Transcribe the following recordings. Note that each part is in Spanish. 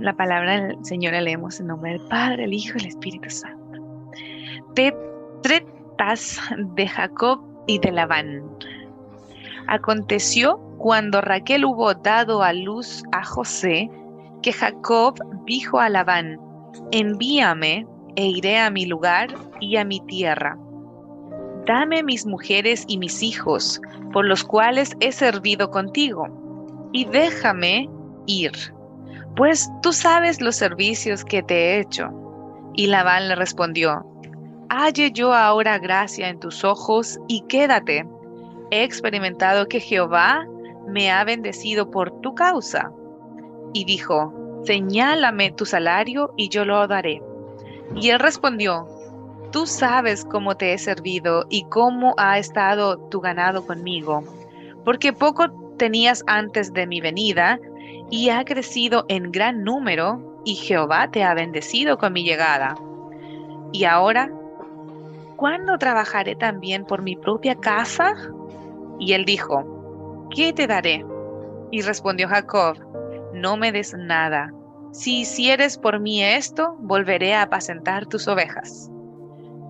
La palabra del Señor la leemos en nombre del Padre, el Hijo y el Espíritu Santo. Tretas de Jacob y de Labán. Aconteció cuando Raquel hubo dado a luz a José, que Jacob dijo a Labán: envíame e iré a mi lugar y a mi tierra. Dame mis mujeres y mis hijos, por los cuales he servido contigo, y déjame ir, pues tú sabes los servicios que te he hecho. Y Labán le respondió: halle yo ahora gracia en tus ojos y quédate. He experimentado que Jehová me ha bendecido por tu causa. Y dijo: señálame tu salario y yo lo daré. Y él respondió: tú sabes cómo te he servido y cómo ha estado tu ganado conmigo, porque poco tenías antes de mi venida, y ha crecido en gran número, y Jehová te ha bendecido con mi llegada. Y ahora, ¿cuándo trabajaré también por mi propia casa? Y él dijo: ¿qué te daré? Y respondió Jacob: no me des nada. Si hicieres por mí esto, volveré a apacentar tus ovejas.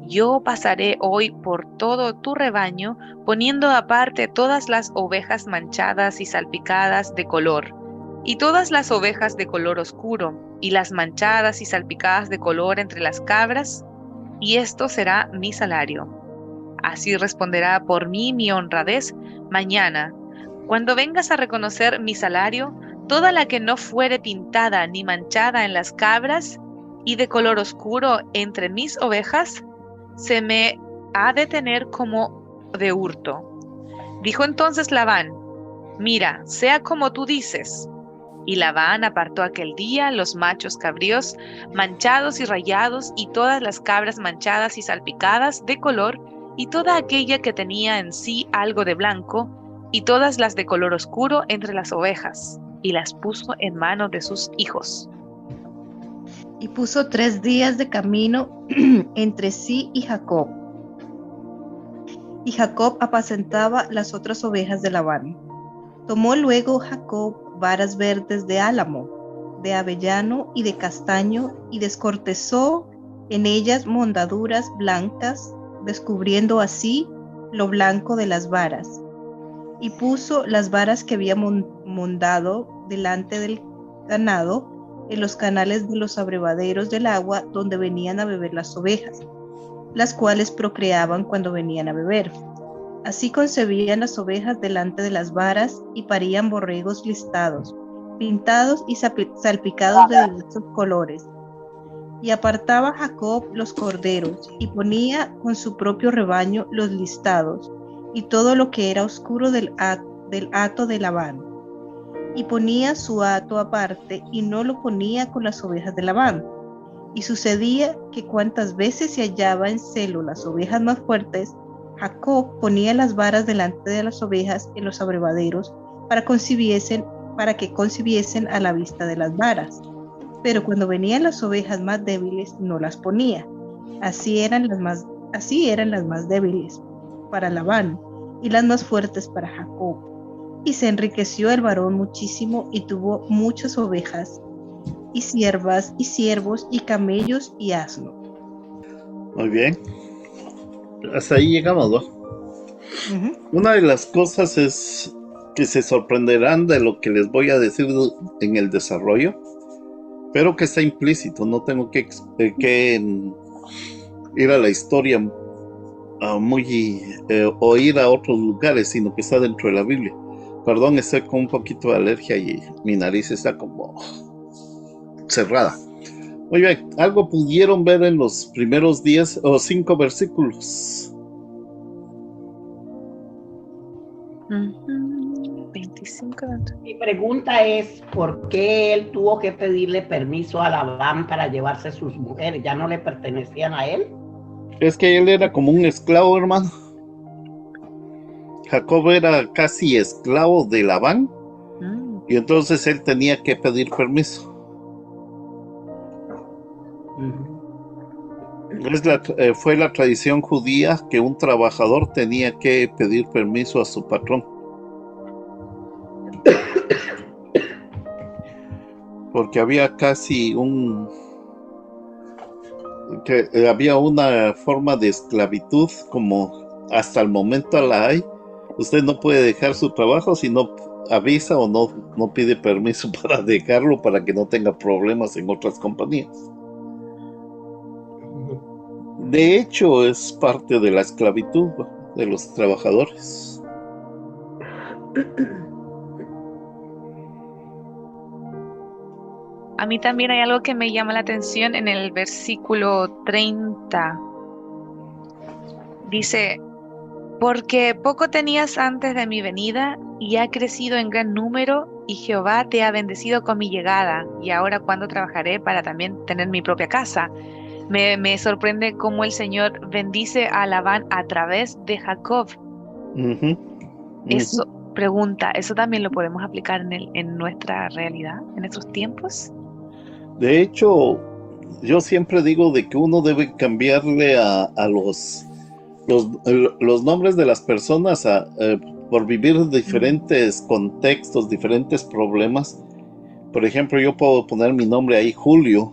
Yo pasaré hoy por todo tu rebaño, poniendo aparte todas las ovejas manchadas y salpicadas de color, y todas las ovejas de color oscuro, y las manchadas y salpicadas de color entre las cabras, y esto será mi salario. Así responderá por mí mi honradez mañana. Cuando vengas a reconocer mi salario, toda la que no fuere pintada ni manchada en las cabras, y de color oscuro entre mis ovejas, se me ha de tener como de hurto. Dijo entonces Labán: mira, sea como tú dices. Y Labán apartó aquel día los machos cabríos manchados y rayados, y todas las cabras manchadas y salpicadas de color, y toda aquella que tenía en sí algo de blanco, y todas las de color oscuro entre las ovejas, y las puso en manos de sus hijos. Y puso 3 días de camino entre sí y Jacob. Y Jacob apacentaba las otras ovejas de Labán. Tomó luego Jacob varas verdes de álamo, de avellano y de castaño, y descortezó en ellas mondaduras blancas, descubriendo así lo blanco de las varas. Y puso las varas que había mondado delante del ganado, en los canales de los abrevaderos del agua donde venían a beber las ovejas, las cuales procreaban cuando venían a beber. Así concebían las ovejas delante de las varas, y parían borregos listados, pintados y salpicados de diversos colores. Y apartaba Jacob los corderos, y ponía con su propio rebaño los listados, y todo lo que era oscuro del hato de Labán. Y ponía su hato aparte, y no lo ponía con las ovejas de Labán. Y sucedía que cuantas veces se hallaba en celo las ovejas más fuertes, Jacob ponía las varas delante de las ovejas en los abrevaderos para que concibiesen a la vista de las varas. Pero cuando venían las ovejas más débiles, no las ponía. Así eran las más débiles para Labán, y las más fuertes para Jacob. Y se enriqueció el varón muchísimo, y tuvo muchas ovejas, y siervas, y siervos, y camellos, y asnos. Muy bien. Hasta ahí llegamos, ¿no? Una de las cosas es que se sorprenderán de lo que les voy a decir en el desarrollo, pero que está implícito. No tengo que ir a la historia o ir a otros lugares, sino que está dentro de la Biblia. Perdón, estoy con un poquito de alergia y mi nariz está como cerrada. Muy bien, algo pudieron ver en los primeros 10 o 5 versículos. 25. Mi pregunta es, ¿por qué él tuvo que pedirle permiso a Labán para llevarse sus mujeres? ¿Ya no le pertenecían a él? Es que él era como un esclavo, hermano. Jacob era casi esclavo de Labán, y entonces él tenía que pedir permiso. Fue la tradición judía que un trabajador tenía que pedir permiso a su patrón. porque había había una forma de esclavitud como hasta el momento la hay. Usted no puede dejar su trabajo si no avisa o no pide permiso para dejarlo, para que no tenga problemas en otras compañías. De hecho, es parte de la esclavitud de los trabajadores. A mí también hay algo que me llama la atención en el versículo 30. Dice, porque poco tenías antes de mi venida y ha crecido en gran número y Jehová te ha bendecido con mi llegada y ahora cuando trabajaré para también tener mi propia casa. Me sorprende cómo el Señor bendice a Labán a través de Jacob. Eso, pregunta, ¿eso también lo podemos aplicar en nuestra realidad, en nuestros tiempos? De hecho, yo siempre digo de que uno debe cambiarle a los nombres de las personas por vivir diferentes contextos, diferentes problemas. Por ejemplo, yo puedo poner mi nombre ahí, Julio.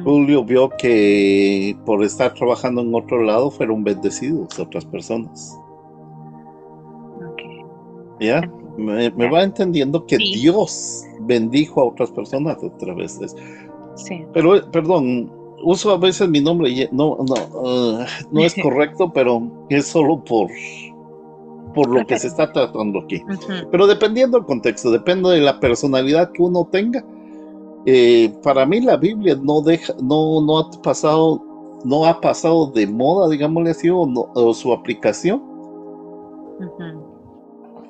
Julio vio que por estar trabajando en otro lado fueron bendecidos otras personas. ¿Ya? Me va entendiendo que sí. Dios bendijo a otras personas a través de eso. Sí. Pero, perdón, uso a veces mi nombre y no es correcto, pero es solo por lo que se está tratando aquí. Pero dependiendo del contexto, depende de la personalidad que uno tenga. Para mí la Biblia no ha pasado de moda, digámosle así, o su aplicación.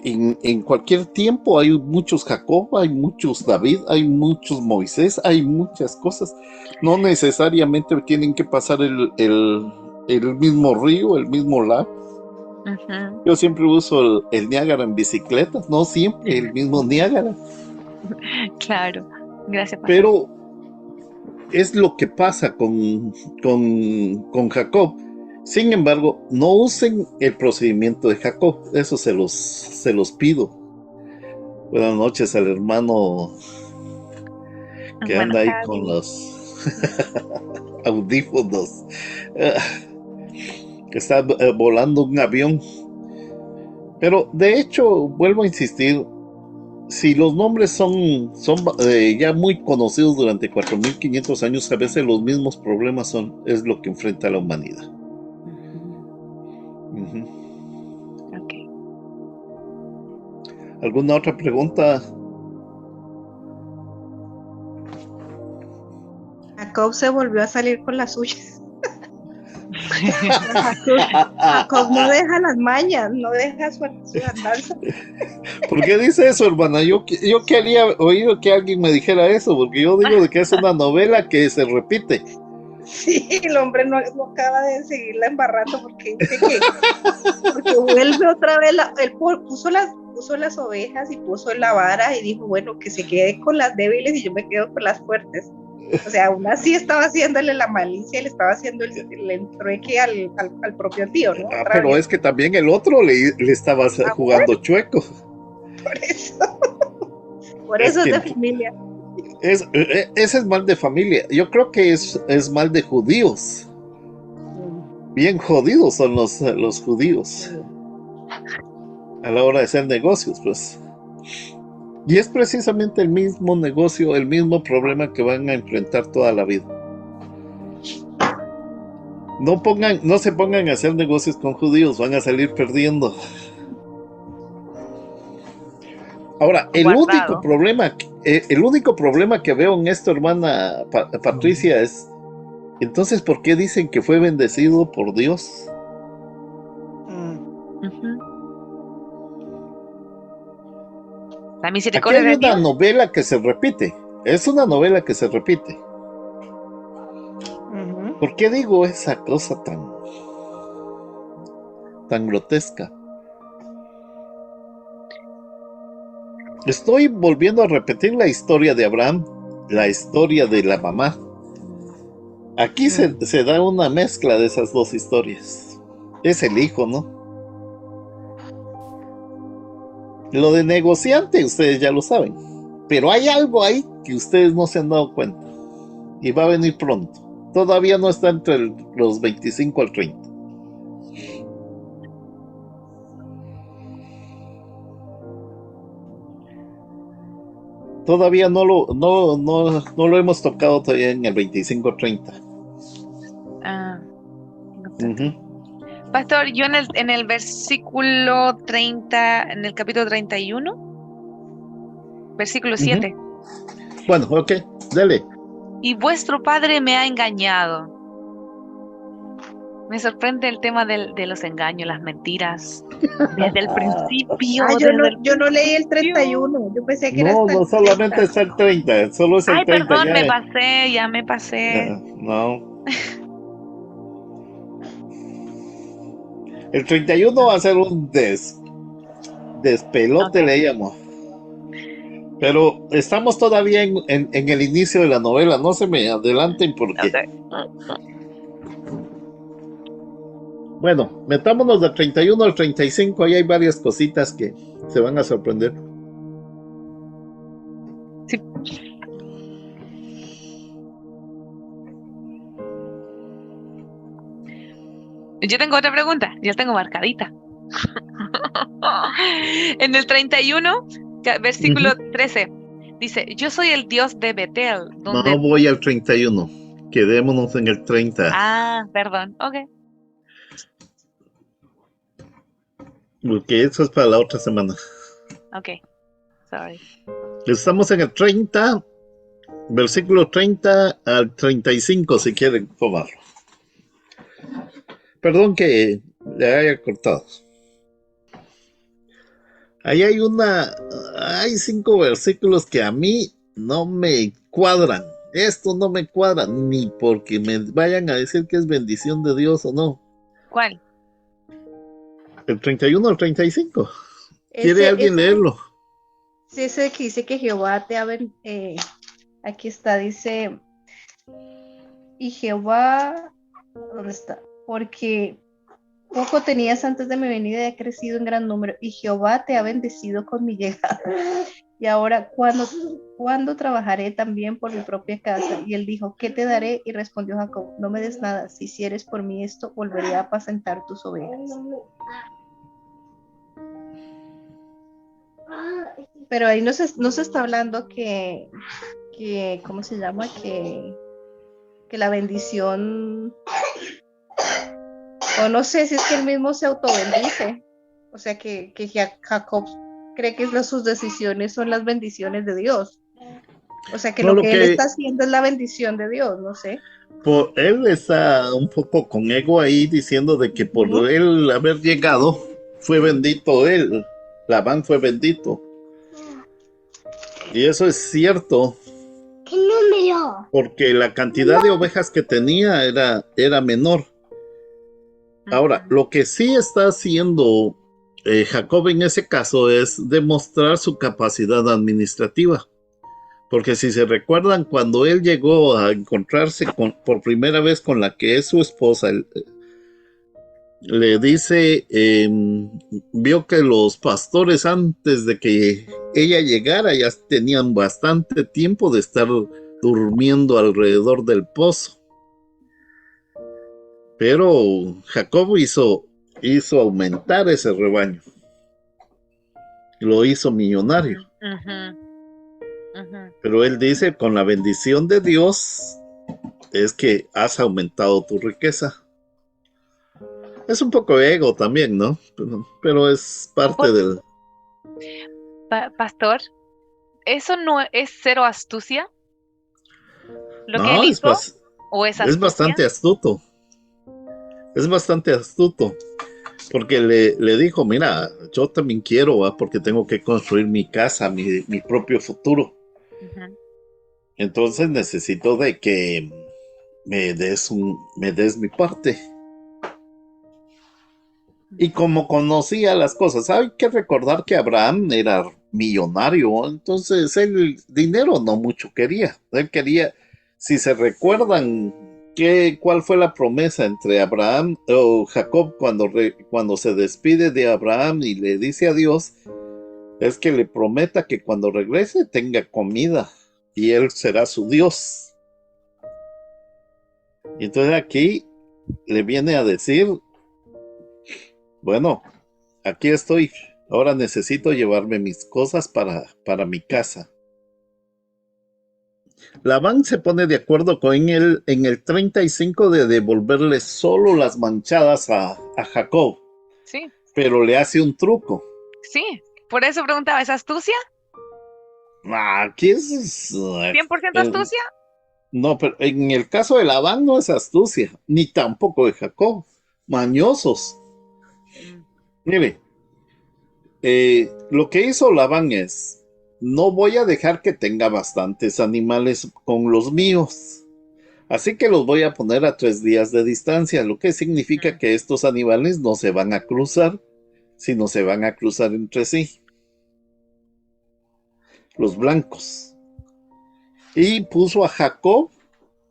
En cualquier tiempo hay muchos Jacob, hay muchos David, hay muchos Moisés, hay muchas cosas. No necesariamente tienen que pasar el mismo río, el mismo lago. Yo siempre uso el Niágara en bicicleta, no siempre el mismo Niágara. Claro, gracias. Pastor. Pero es lo que pasa con Jacob. Sin embargo, no usen el procedimiento de Jacob, eso se los pido. Buenas noches al hermano que anda ahí con los audífonos, que está volando un avión. Pero de hecho, vuelvo a insistir, si los nombres son ya muy conocidos durante 4.500 años, a veces los mismos problemas es lo que enfrenta la humanidad. Okay. ¿Alguna otra pregunta? Jacob se volvió a salir con las suyas. Jacob no deja las mañas, no deja su andanza. ¿Por qué dice eso, hermana? Yo quería oír que alguien me dijera eso, porque yo digo de que es una novela que se repite. Sí, el hombre no acaba de seguirla embarrando porque dice porque vuelve otra vez, él puso las ovejas y puso la vara y dijo, bueno, que se quede con las débiles y yo me quedo con las fuertes. O sea, aún así estaba haciéndole la malicia, le estaba haciendo el entrueque al propio tío, ¿no? Pero es que también el otro le estaba jugando chueco. Por eso es de familia. Ese es mal de familia. Yo creo que es mal de judíos. Bien jodidos son los judíos a la hora de hacer negocios, pues. Y es precisamente el mismo negocio, el mismo problema que van a enfrentar toda la vida. No se pongan a hacer negocios con judíos, van a salir perdiendo. Ahora, el único problema que veo en esto, hermana Patricia, es, entonces, ¿por qué dicen que fue bendecido por Dios? La misericordia de Dios. Aquí hay una novela que se repite. Es una novela que se repite. ¿Por qué digo esa cosa tan grotesca? Estoy volviendo a repetir la historia de Abraham, la historia de la mamá. Aquí se da una mezcla de esas dos historias. Es el hijo, ¿no? Lo de negociante, ustedes ya lo saben. Pero hay algo ahí que ustedes no se han dado cuenta. Y va a venir pronto. Todavía no está entre los 25 al 30. Todavía no lo hemos tocado todavía en el 25 al 30. Ah, no. Uh-huh. Pastor, yo en el versículo 30, en el capítulo 31, versículo 7. Bueno, ok, dale. Y vuestro padre me ha engañado. Me sorprende el tema de los engaños, las mentiras. Desde el principio. Yo no leí el 31. Yo pensé que era hasta No el solamente 30. está el 30, solo es el Ay, 30. perdón, ya me pasé. No. El 31 va a ser un despelote, Okay. le llamo. Pero estamos todavía en el inicio de la novela, no se me adelanten porque... Okay. Bueno, metámonos del 31 al 35, ahí hay varias cositas que se van a sorprender. Sí. Yo tengo otra pregunta, yo tengo marcadita. En el 31, versículo 13, dice, yo soy el Dios de Betel, donde... No voy al 31, quedémonos en el 30. Ah, perdón, ok. Porque eso es para la otra semana. Ok, sorry. Estamos en el 30, versículo 30 al 35, si quieren tomarlo. Perdón que le haya cortado. Ahí hay 5 versículos que a mí no me cuadran. Esto no me cuadra, ni porque me vayan a decir que es bendición de Dios o no. ¿Cuál? El 31 al 35. ¿Quiere alguien leerlo? Sí, ese que dice que Jehová te ha aquí está, dice, y Jehová, ¿dónde está? Porque poco tenías antes de mi venida y ha crecido en gran número, y Jehová te ha bendecido con mi llegada. Y ahora, ¿cuándo trabajaré también por mi propia casa? Y él dijo, ¿qué te daré? Y respondió Jacob, no me des nada, si hicieres por mí esto, volveré a apacentar tus ovejas. Pero ahí no se está hablando que ¿cómo se llama? Que la bendición, o no sé si es que él mismo se autobendice, o sea que Jacob cree que sus decisiones son las bendiciones de Dios, o sea que No, lo que él está haciendo es la bendición de Dios, no sé. Él está un poco con ego ahí diciendo de que por él haber llegado fue bendito él, Labán fue bendito. Y eso es cierto. ¿Qué número? Porque la cantidad de ovejas que tenía era menor. Ahora, lo que sí está haciendo Jacob en ese caso es demostrar su capacidad administrativa. Porque si se recuerdan, cuando él llegó a encontrarse por primera vez con la que es su esposa, le dice, vio que los pastores antes de que ella llegara ya tenían bastante tiempo de estar durmiendo alrededor del pozo. Pero Jacob hizo aumentar ese rebaño. Lo hizo millonario. Pero él dice, con la bendición de Dios, es que has aumentado tu riqueza. Es un poco ego también, ¿no? Pero es parte del... Pastor, ¿eso no es cero astucia? ¿Lo que No, él hizo? ¿O es astucia? Es bastante astuto. Es bastante astuto. Porque le dijo, mira, yo también quiero, porque tengo que construir mi casa, mi propio futuro. Entonces necesito de que me des mi parte. Y como conocía las cosas, hay que recordar que Abraham era millonario, entonces el dinero no mucho quería. Él quería, si se recuerdan, ¿cuál fue la promesa entre Abraham o Jacob cuando se despide de Abraham y le dice a Dios es que le prometa que cuando regrese tenga comida y él será su Dios. Y entonces aquí le viene a decir, bueno, aquí estoy, ahora necesito llevarme mis cosas para mi casa. Labán se pone de acuerdo con él en el 35 de devolverle solo las manchadas a Jacob, Sí, pero le hace un truco. sí. Por eso preguntaba, ¿es astucia? Aquí es... ¿100% astucia? No, pero en el caso de Labán no es astucia, ni tampoco de Jacob. Mañosos. Mire, lo que hizo Labán es, no voy a dejar que tenga bastantes animales con los míos. Así que los voy a poner a 3 días de distancia, lo que significa que estos animales no se van a cruzar, sino se van a cruzar entre sí. Los blancos. Y puso a Jacob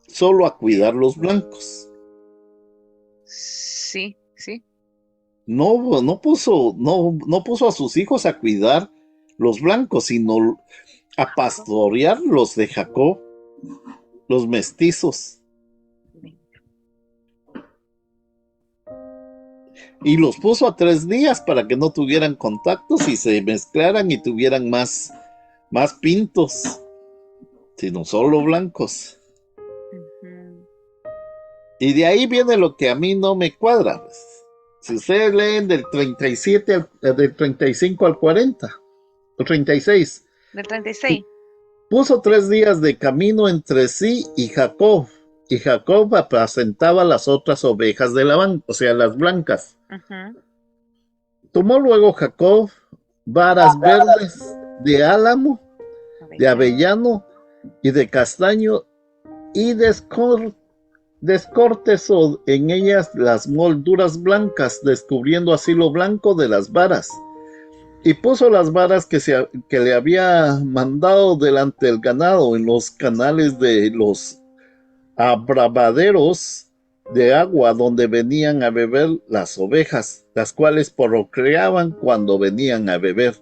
solo a cuidar los blancos. Sí, sí. No puso a sus hijos a cuidar los blancos, sino a pastorear los de Jacob, los mestizos. Y los puso a 3 días para que no tuvieran contactos y se mezclaran y tuvieran más pintos, sino solo blancos. Y de ahí viene lo que a mí no me cuadra. Si ustedes leen del 37, del 35 al 40, o 36. Del 36. Puso 3 días de camino entre sí y Jacob apacentaba las otras ovejas de Labán, o sea, las blancas. Tomó luego Jacob varas verdes de álamo, de avellano y de castaño, y descortezó en ellas las molduras blancas, descubriendo así lo blanco de las varas. Y puso las varas que le había mandado delante del ganado en los canales de los abravaderos de agua donde venían a beber las ovejas, las cuales procreaban cuando venían a beber.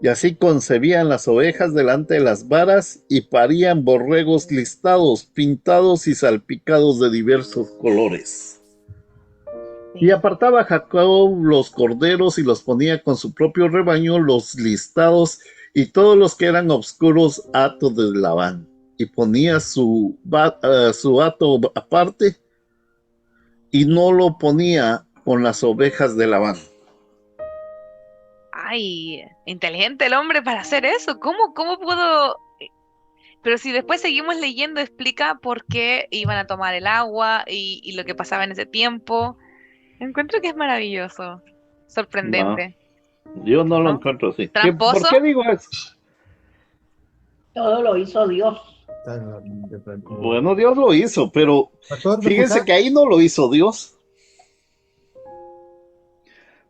Y así concebían las ovejas delante de las varas y parían borregos listados, pintados y salpicados de diversos colores. Y apartaba Jacob los corderos y los ponía con su propio rebaño, los listados y todos los que eran obscuros hatos de Labán. Y ponía su hato aparte y no lo ponía con las ovejas de Labán. Ay, inteligente el hombre para hacer eso. ¿Cómo pudo? Pero si después seguimos leyendo, explica por qué iban a tomar el agua y lo que pasaba en ese tiempo. Encuentro que es maravilloso, sorprendente. No, yo no lo encuentro así. ¿Tramposo? ¿Por qué digo eso? Todo lo hizo Dios. Bueno, Dios lo hizo, pero fíjense que ahí no lo hizo Dios.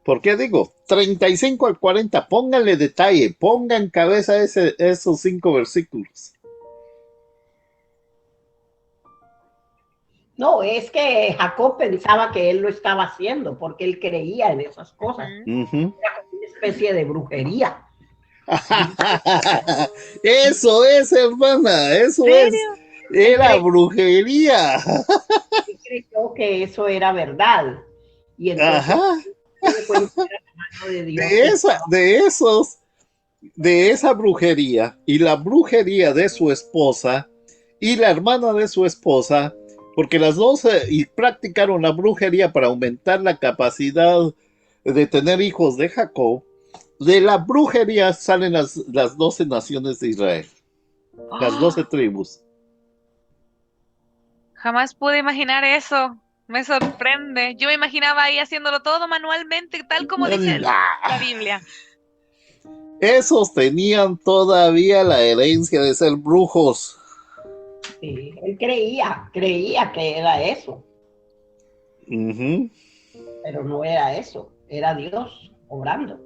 ¿Por qué digo? 35 al 40, pónganle detalle, ponga en cabeza esos 5 versículos. No, es que Jacob pensaba que él lo estaba haciendo porque él creía en esas cosas. Era como una especie de brujería. Eso es, hermana, eso es. Era brujería. Él creyó que eso era verdad. Y entonces de esa brujería y la brujería de su esposa y la hermana de su esposa, porque las dos practicaron la brujería para aumentar la capacidad de tener hijos de Jacob. De la brujería salen las 12 naciones de Israel, las 12 tribus. Jamás pude imaginar eso. Me sorprende. Yo me imaginaba ahí haciéndolo todo manualmente, tal como dice la Biblia. Esos tenían todavía la herencia de ser brujos. Sí, él creía que era eso. Pero no era eso, era Dios obrando.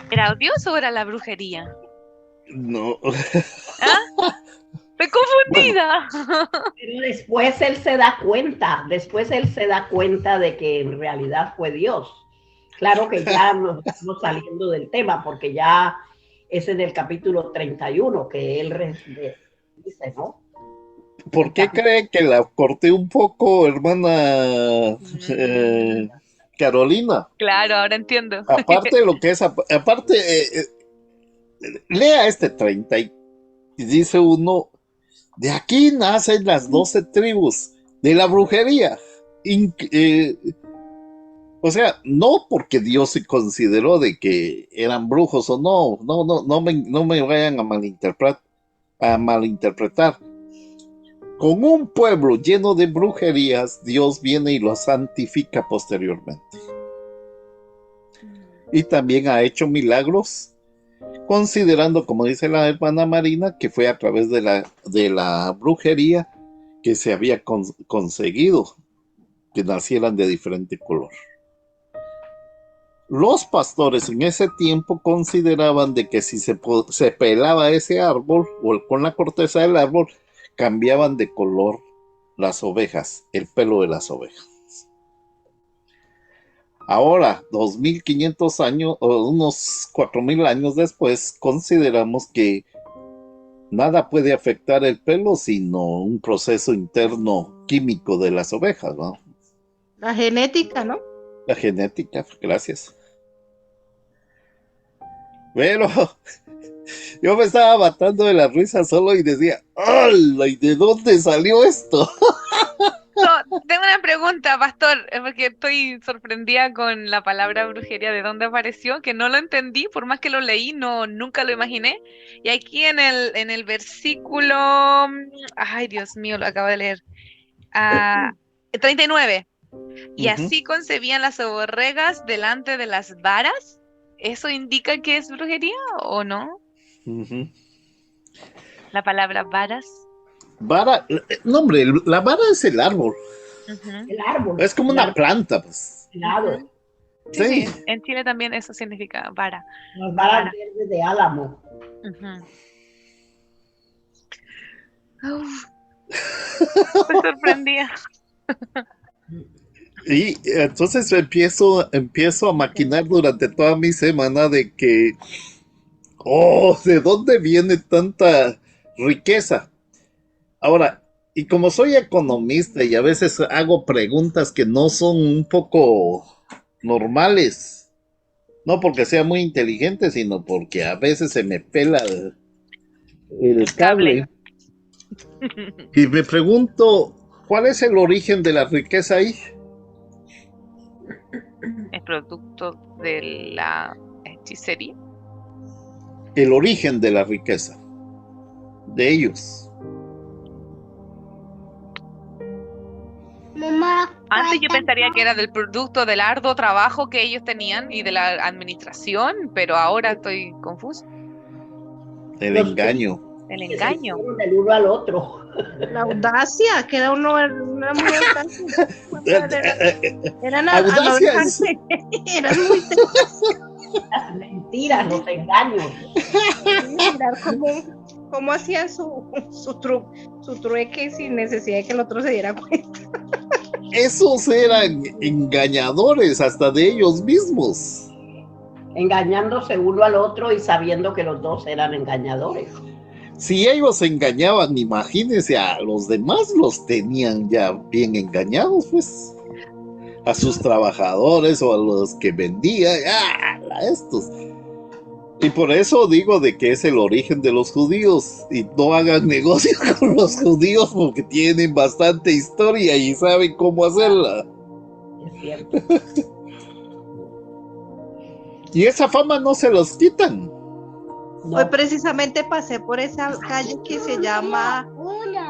¿Era Dios o era la brujería? No. ¿Ah? Estoy Bueno, confundida. Pero después él se da cuenta de que en realidad fue Dios. Claro que ya nos estamos saliendo del tema, porque ya es en el capítulo 31 que él dice, ¿no? ¿por qué cree que la corté un poco, hermana Carolina? Claro, ahora entiendo. Aparte de lo que es, aparte, lea este 30 y dice uno, de aquí nacen las 12 tribus de la brujería. O sea, no porque Dios se consideró de que eran brujos o no me vayan a malinterpretar. Con un pueblo lleno de brujerías, Dios viene y lo santifica posteriormente. Y también ha hecho milagros, considerando, como dice la hermana Marina, que fue a través de la brujería que se había conseguido que nacieran de diferente color. Los pastores en ese tiempo consideraban de que si se pelaba ese árbol o con la corteza del árbol, cambiaban de color las ovejas, el pelo de las ovejas. Ahora, 2500 años o unos 4000 años después, consideramos que nada puede afectar el pelo sino un proceso interno químico de las ovejas, ¿no? La genética, ¿no? La genética, gracias. Pero yo me estaba matando de la risa solo y decía, ¡hala! ¿Y de dónde salió esto? Tengo una pregunta, pastor, porque estoy sorprendida con la palabra brujería, de dónde apareció, que no lo entendí, por más que lo leí, nunca lo imaginé. Y aquí en el versículo, ay Dios mío, lo acabo de leer, 39. Y Ujú. así concebían las ovejas delante de las varas. ¿Eso indica que es brujería o no? Ujú. La palabra varas. Vara, no hombre, la vara es el árbol. Ujú, El árbol. Es como el una árbol planta, pues. pelado, ujú. Sí, Sí. sí, en Chile también eso significa vara. las varas Vara. verdes de álamo. Ujú. Uf, estoy sorprendida. Y entonces empiezo a maquinar durante toda mi semana de que, ¿de dónde viene tanta riqueza? Ahora, y como soy economista y a veces hago preguntas que no son un poco normales, no porque sea muy inteligente, sino porque a veces se me pela el El cable. cable. Y me pregunto, ¿cuál es el origen de la riqueza ahí? Es producto de la hechicería. El origen de la riqueza de ellos. Antes yo pensaría que era del producto del arduo trabajo que ellos tenían y de la administración, pero ahora estoy confuso. El Los engaño. El que se engaño. hicieron del uno al otro. La audacia, que era una muy audaz. Eran Audacia es, arrogantes. Eran muy Las mentiras, los engaños. mirar cómo hacían su trueque sin necesidad de que el otro se diera cuenta. esos eran engañadores hasta de ellos mismos. Engañándose uno al otro y sabiendo que los dos eran engañadores. Si ellos engañaban, imagínense, a los demás los tenían ya bien engañados, pues. A sus trabajadores o a los que vendían, a estos. Y por eso digo de que es el origen de los judíos. Y no hagan negocio con los judíos porque tienen bastante historia y saben cómo hacerla. Es cierto. Y esa fama no se los quitan. Hoy No, precisamente pasé por esa calle que se llama,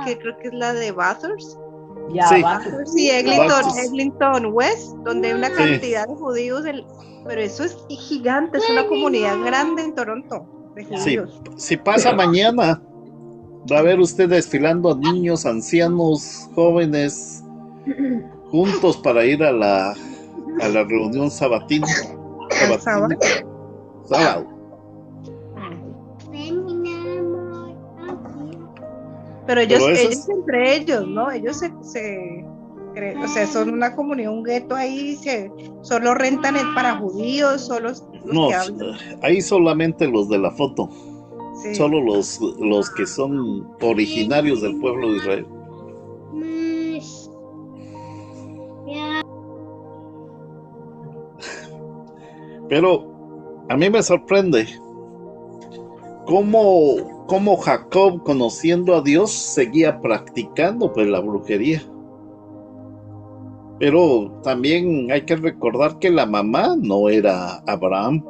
que creo que es la de Bathurst. ya Sí. va. Sí, Bathurst. Eglinton West, donde hay una Sí. cantidad de judíos, pero eso es gigante, es una comunidad grande en Toronto de Sí, judíos. si pasa mañana, va a ver usted desfilando a niños, ancianos, jóvenes, juntos para ir a la reunión sabatina. ¿El sábado? Sábado. Pero ellos, Pero eso ellos es, entre ellos, ¿no? Ellos o sea, son una comunidad, un gueto ahí, solo rentan para judíos, solo los no, que hablan. ahí solamente los de la foto, Sí. solo los que son originarios del pueblo de Israel. Pero a mí me sorprende cómo Jacob, conociendo a Dios, seguía practicando pues la brujería. Pero también hay que recordar que la mamá no era Abraham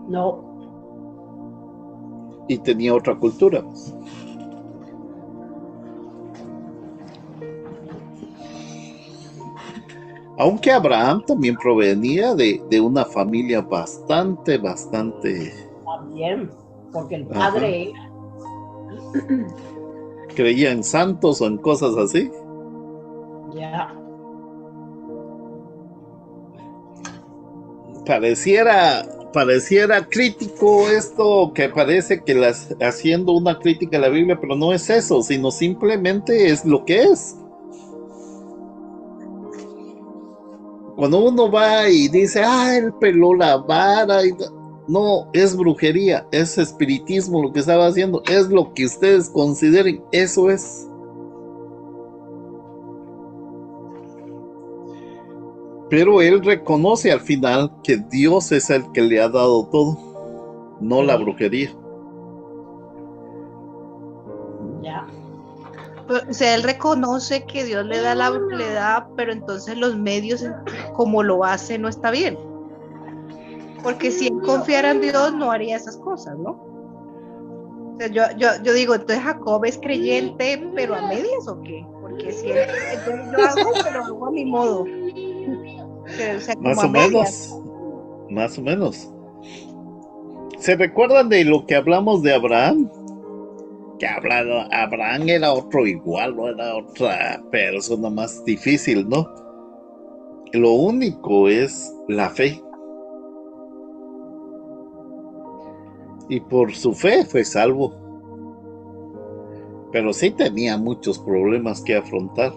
No, y tenía otra cultura. Aunque Abraham también provenía de una familia bastante, también, porque el ajá, padre, creía en santos o en cosas así. ya, Pareciera crítico esto, que parece que haciendo una crítica a la Biblia, pero no es eso, sino simplemente es lo que es. Cuando uno va y dice, él peló la vara, no, es brujería, es espiritismo lo que estaba haciendo, es lo que ustedes consideren, eso es. Pero él reconoce al final que Dios es el que le ha dado todo, no la sí, brujería. ya, O sea, él reconoce que Dios le da, pero entonces los medios, como lo hace, no está bien. Porque si él confiara en Dios, no haría esas cosas, ¿no? O sea, yo digo, entonces Jacob es creyente, pero a medias o qué? Porque si él, yo hago, pero hago a mi modo. O sea, como Más a o medias. menos, más o menos. ¿Se recuerdan de lo que hablamos de Abraham? Que Abraham era otro igual, no era otra persona más difícil, ¿no? Lo único es la fe. Y por su fe fue salvo. Pero sí tenía muchos problemas que afrontar.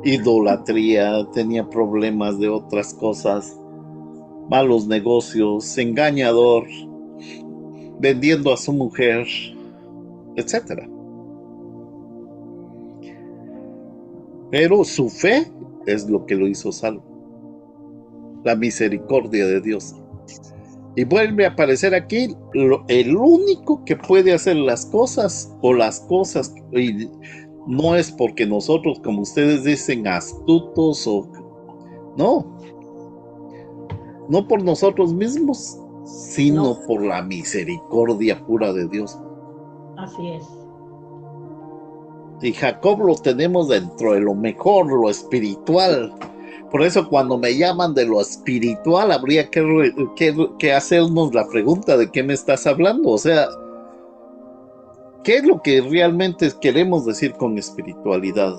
Idolatría, tenía problemas de otras cosas, malos negocios, engañador, vendiendo a su mujer, etcétera. Pero su fe es lo que lo hizo salvo. La misericordia de Dios. Y vuelve a aparecer aquí el único que puede hacer las cosas, y no es porque nosotros, como ustedes dicen, astutos o no por nosotros mismos, sino no, por la misericordia pura de Dios. así es. Y Jacob lo tenemos dentro de lo mejor, lo espiritual. Por eso cuando me llaman de lo espiritual, habría que hacernos la pregunta de qué me estás hablando. O sea, ¿qué es lo que realmente queremos decir con espiritualidad?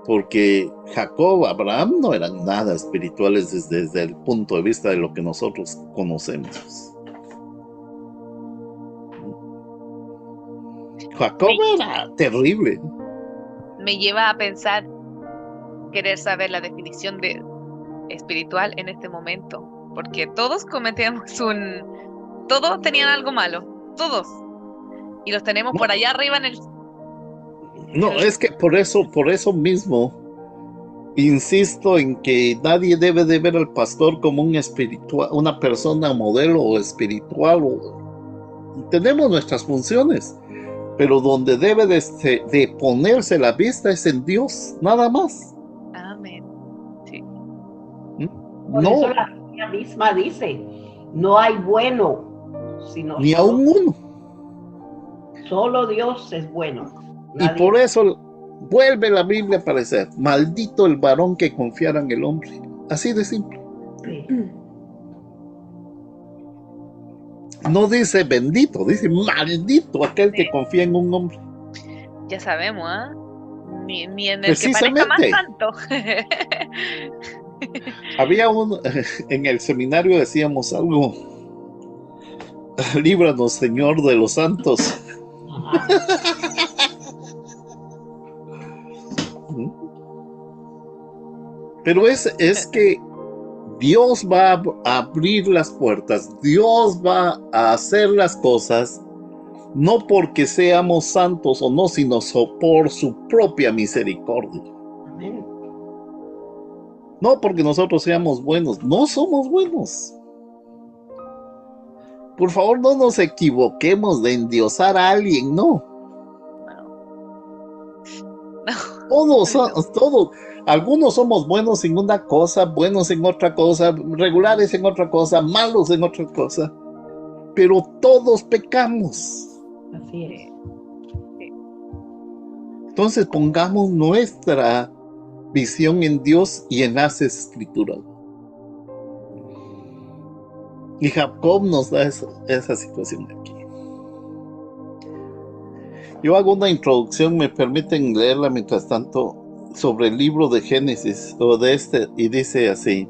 Porque Jacob, Abraham no eran nada espirituales desde el punto de vista de lo que nosotros conocemos. Jacob era terrible. Me lleva a pensar, querer saber la definición de espiritual en este momento, porque todos todos tenían algo malo, todos, y los tenemos No, por allá arriba no, es que por eso mismo insisto en que nadie debe de ver al pastor como un espiritual, una persona modelo o espiritual. Tenemos nuestras funciones, pero donde debe de ponerse la vista es en Dios, nada más. Amén. Sí. Por eso No, la Biblia misma dice, no hay bueno, sino ni aún uno. solo Dios es bueno. Y Nadie por eso vuelve la Biblia a aparecer. Maldito el varón que confiara en el hombre. Así de simple. sí. No dice bendito, dice maldito aquel que confía en un hombre. Ya sabemos, ¿ah? Ni en el que parezca más santo. Había en el seminario decíamos algo. Líbranos, Señor, de los santos. Pero es que Dios va a abrir las puertas, Dios va a hacer las cosas, no porque seamos santos o no, sino por su propia misericordia. Amén. No porque nosotros seamos buenos, no somos buenos. Por favor, no nos equivoquemos de endiosar a alguien, no. Todos, algunos somos buenos en una cosa, buenos en otra cosa, regulares en otra cosa, malos en otra cosa, pero todos pecamos. Así es. Entonces pongamos nuestra visión en Dios y en las Escrituras. Y Jacob nos da esa situación aquí. Yo hago una introducción, me permiten leerla mientras tanto, sobre el libro de Génesis, o de y dice así.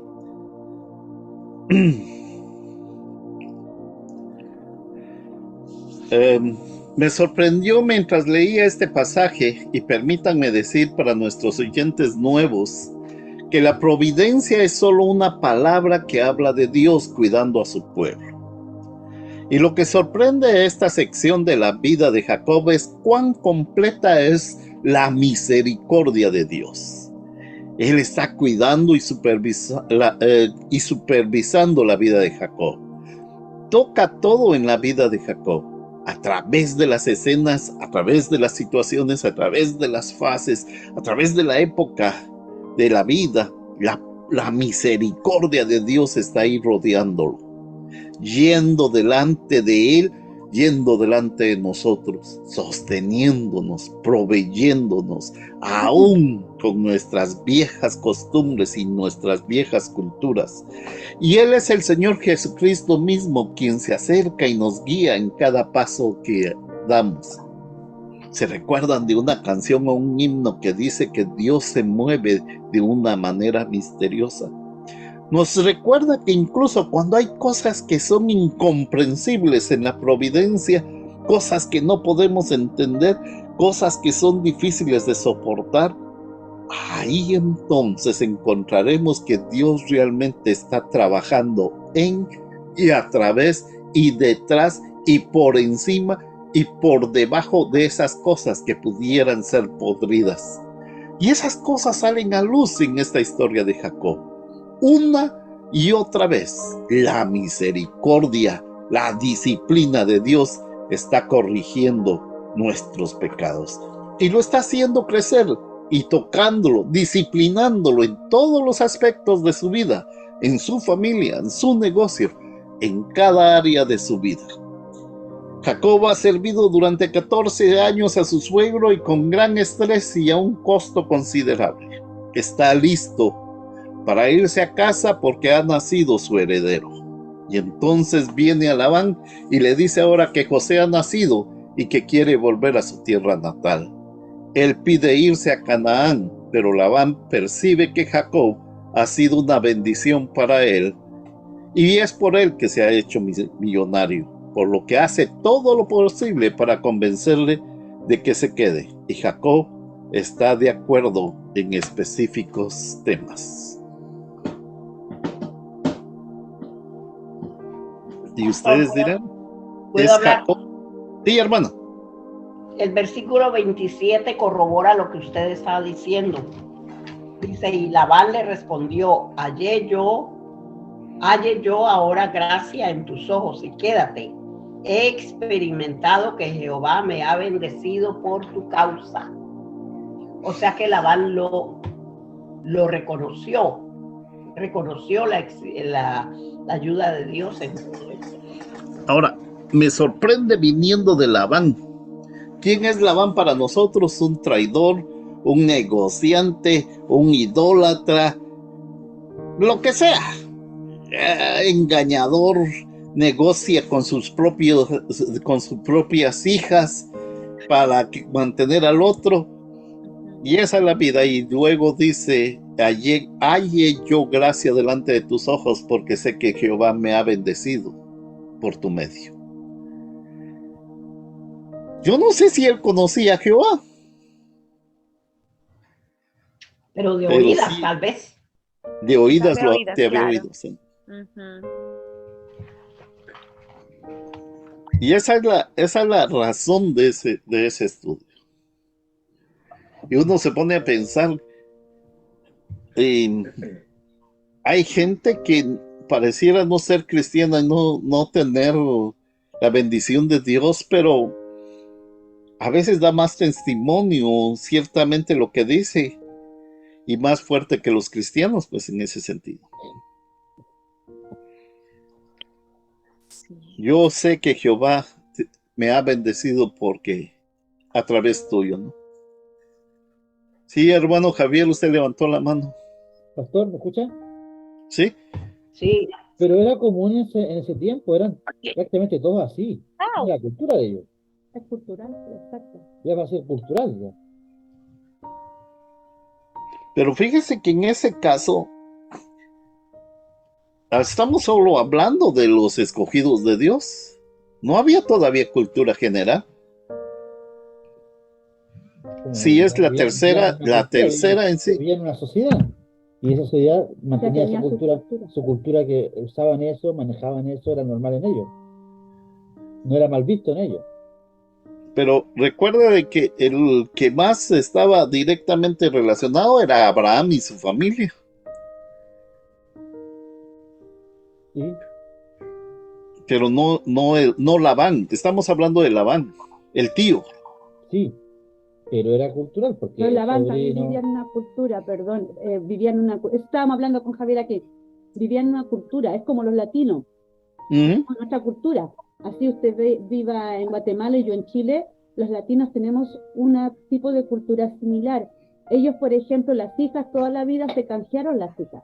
Me sorprendió mientras leía este pasaje, y permítanme decir para nuestros oyentes nuevos, que la providencia es solo una palabra que habla de Dios cuidando a su pueblo. Y lo que sorprende a esta sección de la vida de Jacob es cuán completa es la misericordia de Dios. Él está cuidando y supervisando la vida de Jacob. Toca todo en la vida de Jacob, a través de las escenas, a través de las situaciones, a través de las fases, a través de la época de la vida. La misericordia de Dios está ahí rodeándolo, yendo delante de él, yendo delante de nosotros, sosteniéndonos, proveyéndonos, aún con nuestras viejas costumbres y nuestras viejas culturas. Y Él es el Señor Jesucristo mismo quien se acerca y nos guía en cada paso que damos. ¿Se recuerdan de una canción o un himno que dice que Dios se mueve de una manera misteriosa? Nos recuerda que incluso cuando hay cosas que son incomprensibles en la providencia, cosas que no podemos entender, cosas que son difíciles de soportar, ahí entonces encontraremos que Dios realmente está trabajando en y a través y detrás y por encima y por debajo de esas cosas que pudieran ser podridas. Y esas cosas salen a luz en esta historia de Jacob. Una y otra vez, la misericordia, la disciplina de Dios está corrigiendo nuestros pecados. Y lo está haciendo crecer y tocándolo, disciplinándolo en todos los aspectos de su vida, en su familia, en su negocio, en cada área de su vida. Jacob ha servido durante 14 años a su suegro y con gran estrés y a un costo considerable. Está listo para irse a casa porque ha nacido su heredero. Y entonces viene a Labán y le dice ahora que José ha nacido y que quiere volver a su tierra natal. Él pide irse a Canaán, pero Labán percibe que Jacob ha sido una bendición para él y es por él que se ha hecho millonario, por lo que hace todo lo posible para convencerle de que se quede. Y Jacob está de acuerdo en específicos temas. Y ustedes dirán, ¿puedo ¿es hablar? Jacob? Sí, hermano. El versículo 27 corrobora lo que usted estaba diciendo. Dice, y Labán le respondió, halle yo ahora gracia en tus ojos y quédate. He experimentado que Jehová me ha bendecido por tu causa. O sea que Labán lo reconoció la ayuda de Dios. Ahora, me sorprende viniendo de Labán. ¿Quién es Labán para nosotros? Un traidor, un negociante, un idólatra, lo que sea. Engañador, negocia con sus propias hijas para mantener al otro. Y esa es la vida. Y luego dice, halle yo gracia delante de tus ojos, porque sé que Jehová me ha bendecido por tu medio. Yo no sé si él conocía a Jehová. Pero de oídas, sí, tal vez. De oídas De oídas, te había claro. oído, sí. Ujú. Y esa es la razón de ese estudio. Y uno se pone a pensar, en, hay gente que pareciera no ser cristiana y no tener la bendición de Dios, pero a veces da más testimonio ciertamente lo que dice y más fuerte que los cristianos, pues en ese sentido. Sí. Yo sé que Jehová me ha bendecido porque a través tuyo, ¿no? Sí, hermano Javier, usted levantó la mano. Pastor, ¿me escucha? ¿Sí? Sí, Pero era común en ese tiempo, eran Ok. prácticamente todos así. Au. Era la cultura de ellos. Es cultural, exacto. Ya va a ser cultural ya. Pero fíjese que en ese caso estamos solo hablando de los escogidos de Dios. No había todavía cultura general. Como Sí, es vivían en una la cultura, tercera en sí. vivían en una sociedad. Y esa sociedad mantenía tenía su cultura que usaban eso, manejaban eso, era normal en ellos. No era mal visto en ellos. Pero recuerda de que el que más estaba directamente relacionado era Abraham y su familia. ¿Sí? Pero no Labán. Estamos hablando de Labán, el tío. Sí, pero era cultural porque No, el la banda sobrino... vivía en una cultura, perdón, vivían en una, estábamos hablando con Javier aquí, vivían en una cultura, es como los latinos, Ujú. con nuestra cultura. Así usted viva en Guatemala y yo en Chile, los latinos tenemos un tipo de cultura similar. Ellos, por ejemplo, las hijas toda la vida se canjearon las hijas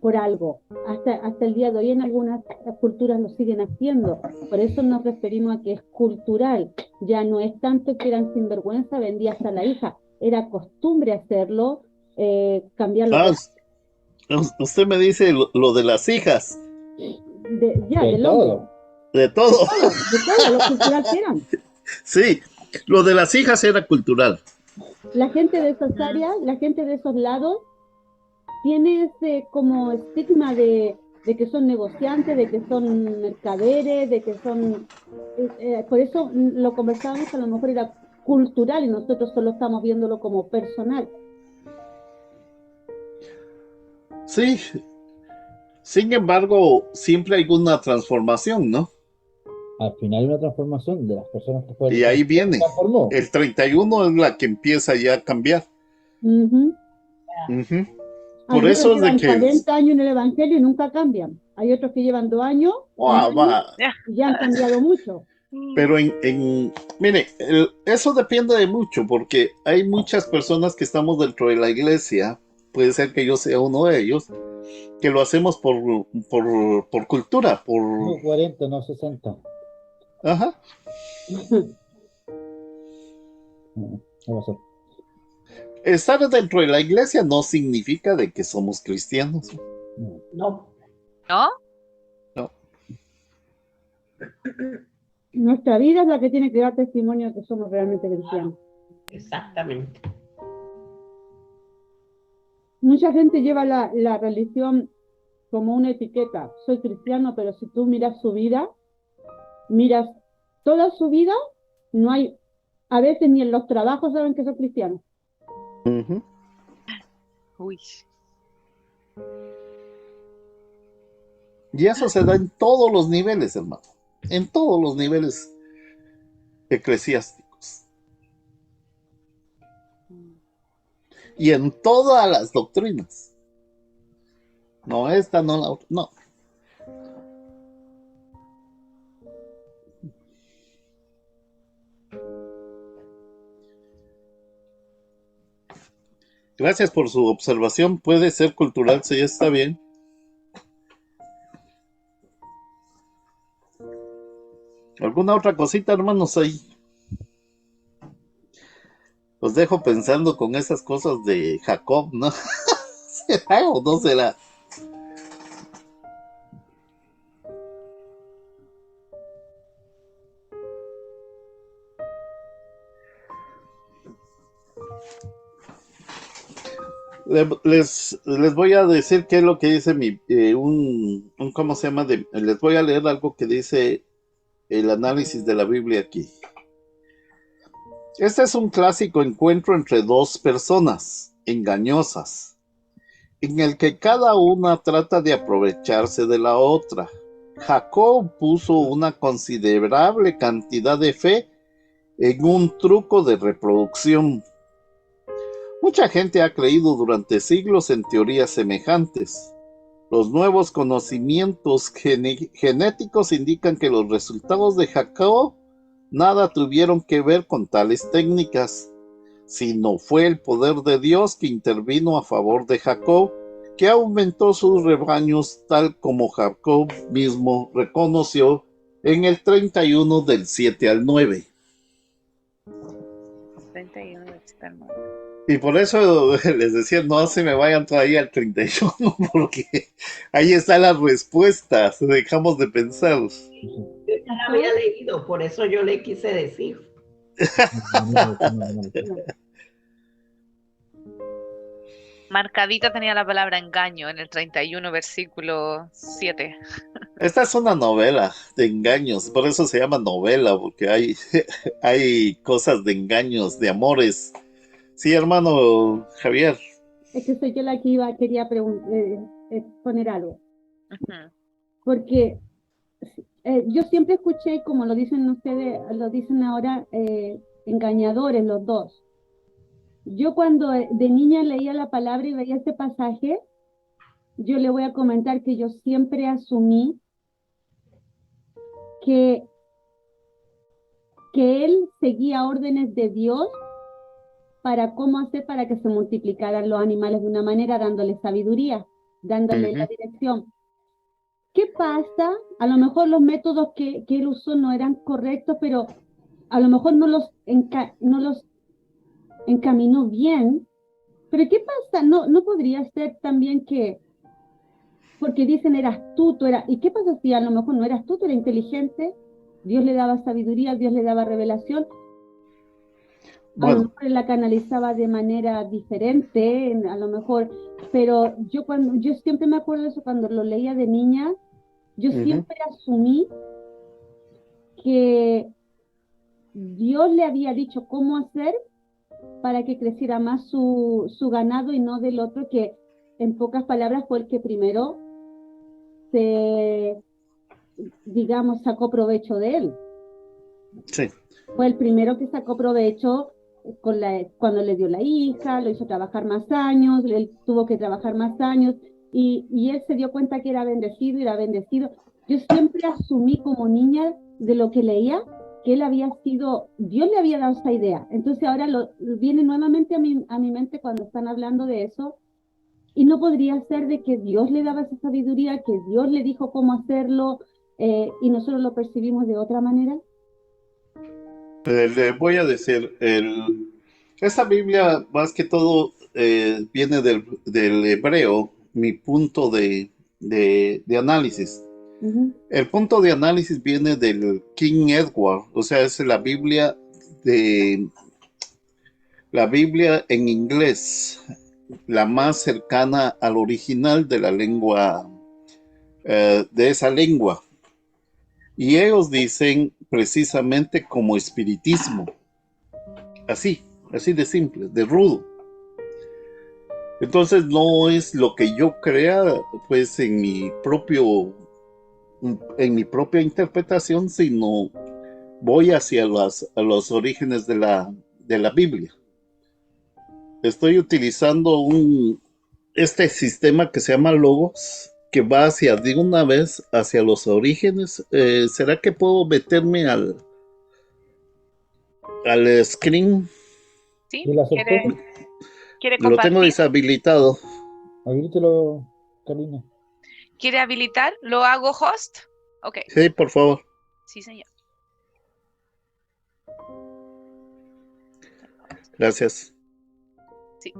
por algo. Hasta el día de hoy en algunas culturas lo siguen haciendo. Por eso nos referimos a que es cultural. Ya no es tanto que eran sinvergüenza, vendía hasta la hija. Era costumbre hacerlo, cambiarlo Ah, por... usted me dice lo de las hijas, ya, De del hombre. todo. de todo. De todo, lo cultural que eran. Sí, lo de las hijas era cultural. La gente de esas Ujú. áreas, la gente de esos lados, tiene ese como estigma de que son negociantes, de que son mercaderes, de que son... por eso lo conversábamos que a lo mejor era cultural y nosotros solo estamos viéndolo como personal. Sí, sin embargo, siempre hay una transformación, ¿no? Al final hay una transformación de las personas que fueron, Y ahí se viene. transformó. El 31 es la que empieza ya a cambiar. Ujú. Ujú. Por Algunos eso es de llevan que, 40 años en el Evangelio y nunca cambian. Hay otros que llevan 2 años, un año Ya. y ya han cambiado mucho. pero mire, eso depende de mucho, porque hay muchas personas que estamos dentro de la iglesia, puede ser que yo sea uno de ellos, que lo hacemos por cultura, No 40, no 60. ajá. No, no pasó. Estar dentro de la iglesia no significa de que somos cristianos, No. no, ¿No? ¿no? Nuestra vida es la que tiene que dar testimonio de que somos realmente cristianos. exactamente. Mucha gente lleva la religión como una etiqueta. Soy cristiano, pero si tú miras su vida, miras toda su vida, no hay, a veces ni en los trabajos saben que son cristianos. Ujú. Uy. Y eso se da en todos los niveles, hermano, en todos los niveles eclesiásticos y en todas las doctrinas. No esta, no la otra, no. Gracias por su observación. Puede ser cultural, sí, está bien. ¿Alguna otra cosita, hermanos? Ahí los dejo pensando con esas cosas de Jacob, ¿no? ¿Será o no será? Les voy a decir qué es lo que dice ¿cómo se llama? Les voy a leer algo que dice el análisis de la Biblia aquí. Este es un clásico encuentro entre dos personas engañosas, en el que cada una trata de aprovecharse de la otra. Jacob puso una considerable cantidad de fe en un truco de reproducción. Mucha gente ha creído durante siglos en teorías semejantes. Los nuevos conocimientos genéticos indican que los resultados de Jacob nada tuvieron que ver con tales técnicas, sino fue el poder de Dios que intervino a favor de Jacob, que aumentó sus rebaños tal como Jacob mismo reconoció en el 31 del 7 al 9. 31 del 7 al 9. Y por eso les decía, no se me vayan todavía al 31, porque ahí está la respuesta, dejamos de pensar. Yo ya la había leído, por eso yo le quise decir. Marcadita tenía la palabra engaño en el 31, versículo 7. Esta es una novela de engaños, por eso se llama novela, porque hay cosas de engaños, de amores. Sí, hermano Javier. Es que soy yo la que quería poner algo. Ujú. Porque yo siempre escuché, como lo dicen ustedes, lo dicen ahora, engañadores los dos. Yo cuando de niña leía la palabra y veía este pasaje, yo le voy a comentar que yo siempre asumí que él seguía órdenes de Dios para cómo hacer para que se multiplicaran los animales de una manera, dándole sabiduría, dándole la dirección. ¿Qué pasa? A lo mejor los métodos que él usó no eran correctos, pero a lo mejor no los encaminó bien. Pero ¿qué pasa? No podría ser también que, porque dicen era astuto, ¿y qué pasa si a lo mejor no era astuto, era inteligente? Dios le daba sabiduría, Dios le daba revelación. A lo mejor él la canalizaba de manera diferente, a lo mejor, pero yo siempre me acuerdo de eso cuando lo leía de niña, yo siempre asumí que Dios le había dicho cómo hacer para que creciera más su ganado y no del otro que, en pocas palabras, fue el que primero digamos, sacó provecho de él. Sí. Fue el primero que sacó provecho cuando le dio la hija, lo hizo trabajar más años, él tuvo que trabajar más años y él se dio cuenta que era bendecido y era bendecido. Yo siempre asumí como niña de lo que leía que él había sido, Dios le había dado esa idea. Entonces ahora viene nuevamente a mi mente cuando están hablando de eso y no podría ser de que Dios le daba esa sabiduría, que Dios le dijo cómo hacerlo y nosotros lo percibimos de otra manera. Le voy a decir, esta Biblia más que todo viene del hebreo, mi punto de análisis. El punto de análisis viene del King Edward, o sea, es la Biblia en inglés, la más cercana al original de la lengua, de esa lengua. Y ellos dicen precisamente como espiritismo. Así de simple, de rudo. Entonces no es lo que yo crea, pues en mi propia interpretación, sino voy hacia los orígenes de la Biblia. Estoy utilizando este sistema que se llama Logos, que va de una vez hacia los orígenes. ¿Será que puedo meterme al screen? ¿Sí? ¿Y lo aceptó? ¿Quiere Lo tengo compartir? deshabilitado. Habilítelo, Karina. ¿Quiere habilitar? ¿Lo hago host? Ok. Sí, por favor. Sí, señor. Gracias. Sí.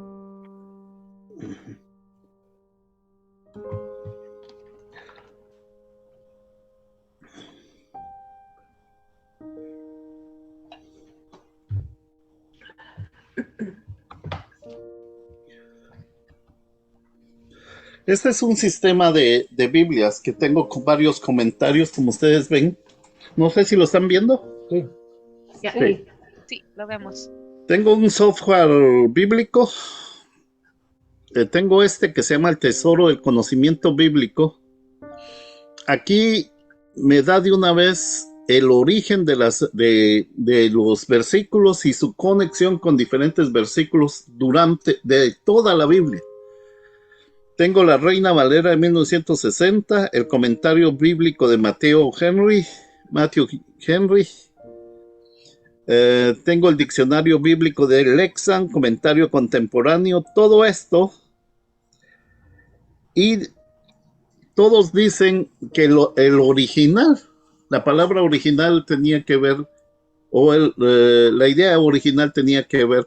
Este es un sistema de Biblias que tengo con varios comentarios, como ustedes ven. No sé si lo están viendo. Sí. Ya. Sí. Sí, lo vemos. Tengo un software bíblico. Tengo este que se llama el Tesoro del Conocimiento Bíblico. Aquí me da de una vez el origen de los versículos y su conexión con diferentes versículos de toda la Biblia. Tengo la Reina Valera de 1960, el comentario bíblico de Matthew Henry. Tengo el diccionario bíblico de Lexham, comentario contemporáneo, todo esto. Y todos dicen que el original, la palabra original tenía que ver, o la idea original tenía que ver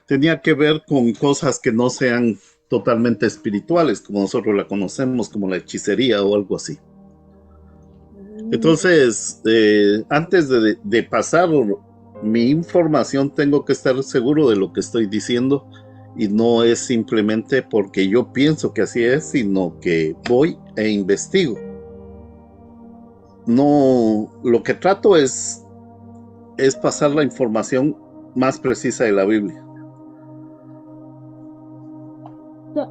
tenía que ver con cosas que no sean totalmente espirituales, como nosotros la conocemos, como la hechicería o algo así. Entonces, antes de pasar mi información, tengo que estar seguro de lo que estoy diciendo, y no es simplemente porque yo pienso que así es, sino que voy e investigo. No, lo que trato es pasar la información más precisa de la Biblia.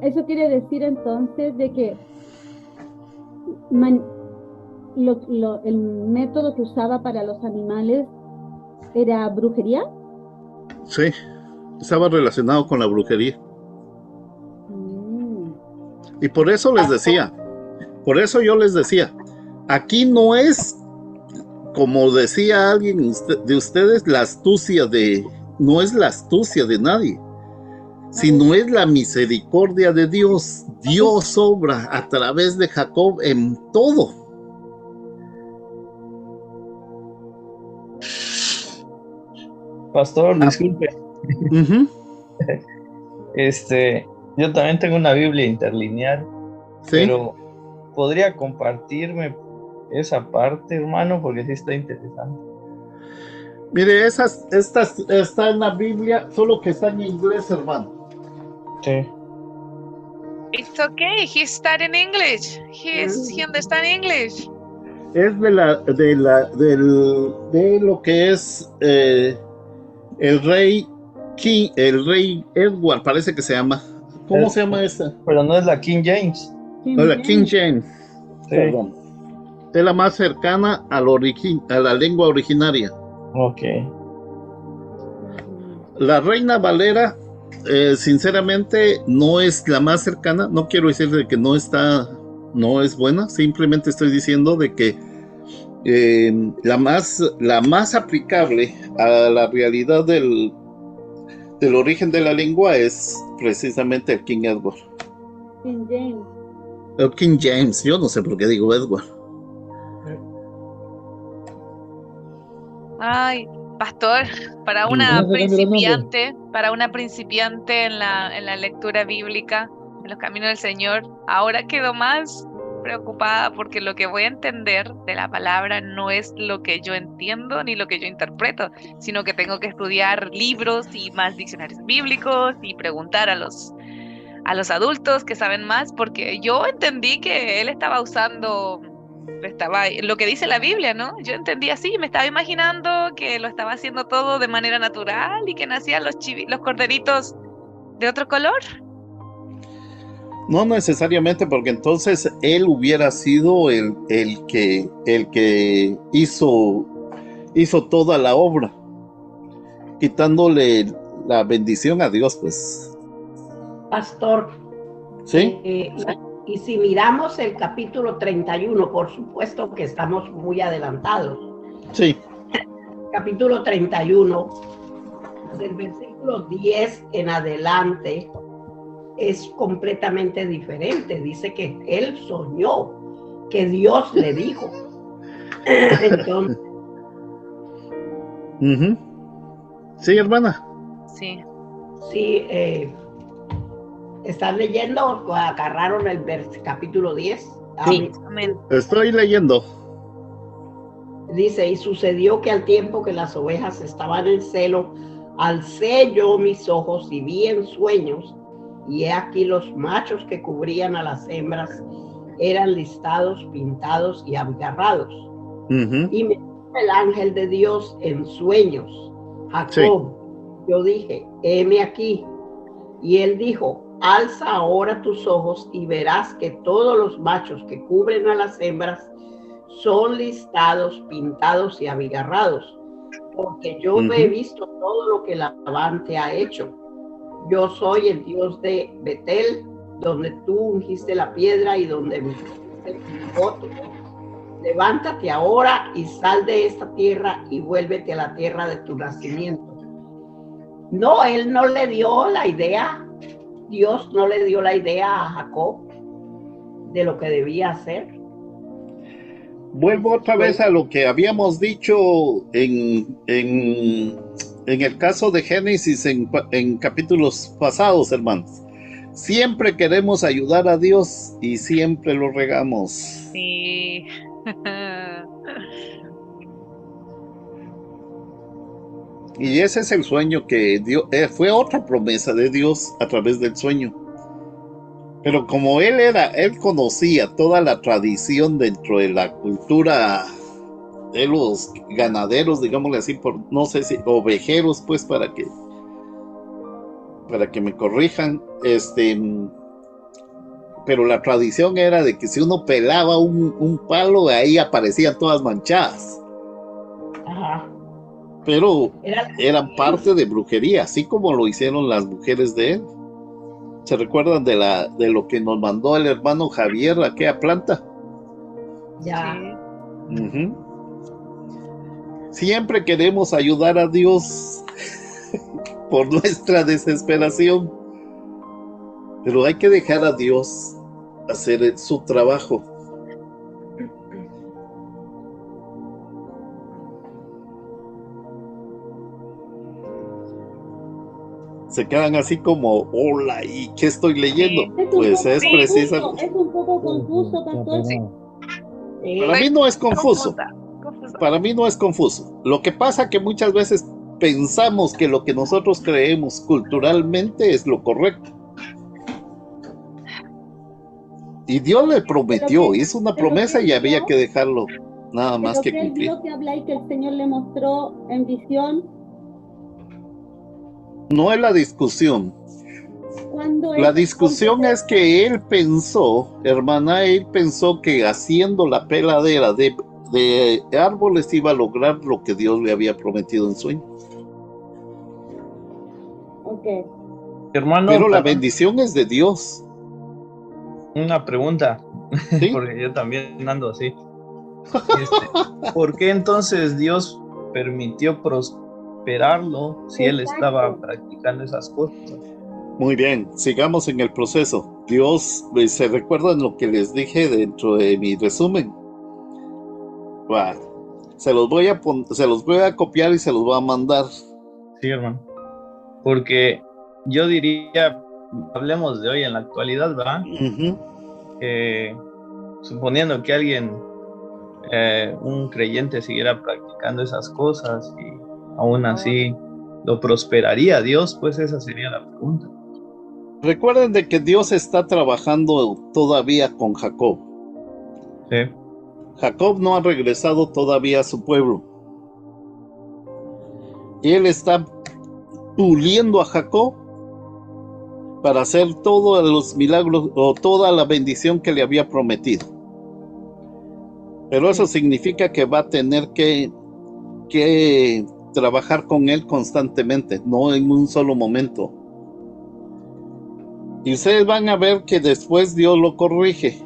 Eso quiere decir entonces de que el método que usaba para los animales era brujería. Sí, estaba relacionado con la brujería. Y por eso yo les decía, aquí no es, como decía alguien de ustedes, no es la astucia de nadie, sino es la misericordia de Dios. Dios obra a través de Jacob en todo. Pastor, disculpe. Uh-huh. Yo también tengo una Biblia interlineal, ¿sí? Pero ¿podría compartirme esa parte, hermano? Porque sí está interesante. Mire, esta está en la Biblia, solo que está en inglés, hermano. Sí. It's okay, he studied English. He understand English. Es de lo que es el rey Edward, parece que se llama. ¿Cómo se llama esta? Pero no es la King James. No, la King James. Sí. Perdón. Es la más cercana a la lengua originaria. Ok. La Reina Valera, sinceramente, no es la más cercana. No quiero decir de que no es buena. Simplemente estoy diciendo de que la más aplicable a la realidad del origen de la lengua es precisamente el King Edward. King James. El King James, yo no sé por qué digo Edward. Ay, pastor, para una principiante en la lectura bíblica, en los caminos del Señor, ahora quedo más preocupada porque lo que voy a entender de la palabra no es lo que yo entiendo ni lo que yo interpreto, sino que tengo que estudiar libros y más diccionarios bíblicos y preguntar a los adultos que saben más, porque yo entendí que él estaba usando lo que dice la Biblia, ¿no? Yo entendí así, me estaba imaginando que lo estaba haciendo todo de manera natural y que nacían los corderitos de otro color. No necesariamente, porque entonces él hubiera sido el que hizo toda la obra, quitándole la bendición a Dios, pues. Pastor, ¿sí? Y si miramos el capítulo 31, por supuesto que estamos muy adelantados. Sí. Capítulo 31, del versículo 10 en adelante, es completamente diferente. Dice que él soñó, que Dios le dijo. Entonces. Uh-huh. Sí, hermana. Sí. Sí, ¿están leyendo o agarraron el capítulo 10? Sí, amén. Estoy leyendo. Dice, y sucedió que al tiempo que las ovejas estaban en celo, Alcé yo mis ojos y vi en sueños, y he aquí los machos que cubrían a las hembras eran listados, pintados y abigarrados. Y me dijo el ángel de Dios en sueños: Jacob. Yo dije: heme aquí. Y él dijo: alza ahora tus ojos y verás que todos los machos que cubren a las hembras son listados, pintados y abigarrados, porque yo he visto todo lo que Labán te ha hecho. Yo soy el Dios de Betel, donde tú ungiste la piedra y donde ungiste el bote. Levántate ahora y sal de esta tierra y vuélvete a la tierra de tu nacimiento. No, él no le dio la idea, Dios no le dio la idea a Jacob de lo que debía hacer. Vuelvo otra vez a lo que habíamos dicho en el caso de Génesis en capítulos pasados, hermanos. Siempre queremos ayudar a Dios y siempre lo regamos. Sí. Y ese es el sueño que Dios, fue otra promesa de Dios a través del sueño. Pero como él conocía toda la tradición dentro de la cultura de los ganaderos, digámosle así, por no sé si ovejeros, pues para que me corrijan, pero la tradición era de que si uno pelaba un palo, ahí aparecían todas manchadas. Ajá. Pero eran parte de brujería, así como lo hicieron las mujeres de él. ¿Se recuerdan de lo que nos mandó el hermano Javier, aquella planta? Ya. Siempre queremos ayudar a Dios por nuestra desesperación, pero hay que dejar a Dios hacer su trabajo. Se quedan así como, hola, ¿y qué estoy leyendo? Pues es precisamente... Es un poco confuso, pastor. Sí. Para mí no es confuso. Para mí no es confuso. Lo que pasa es que muchas veces pensamos que lo que nosotros creemos culturalmente es lo correcto. Y Dios le prometió, hizo una promesa y había que dejarlo nada más que cumplir. Lo que habla y que el Señor le mostró en visión. No es la discusión. La discusión es que él pensó, hermana, él pensó que haciendo la peladera de árboles iba a lograr lo que Dios le había prometido en sueño. Okay. Hermano, pero la bendición es de Dios. Una pregunta, ¿sí? Porque yo también ando así. ¿Por qué entonces Dios permitió prosperarlo si él estaba practicando esas cosas? Muy bien, sigamos en el proceso. Dios, ¿se recuerdan lo que les dije dentro de mi resumen? Se los voy a copiar y se los voy a mandar. Sí, hermano. Porque yo diría, hablemos de hoy en la actualidad, ¿verdad? Suponiendo que alguien, un creyente, siguiera practicando esas cosas y aún así lo prosperaría Dios, pues esa sería la pregunta. Recuerden de que Dios está trabajando todavía con Jacob. Sí. Jacob no ha regresado todavía a su pueblo. Y él está puliendo a Jacob para hacer todos los milagros o toda la bendición que le había prometido. Pero eso significa que va a tener que trabajar con él constantemente, no en un solo momento. Y ustedes van a ver que después Dios lo corrige.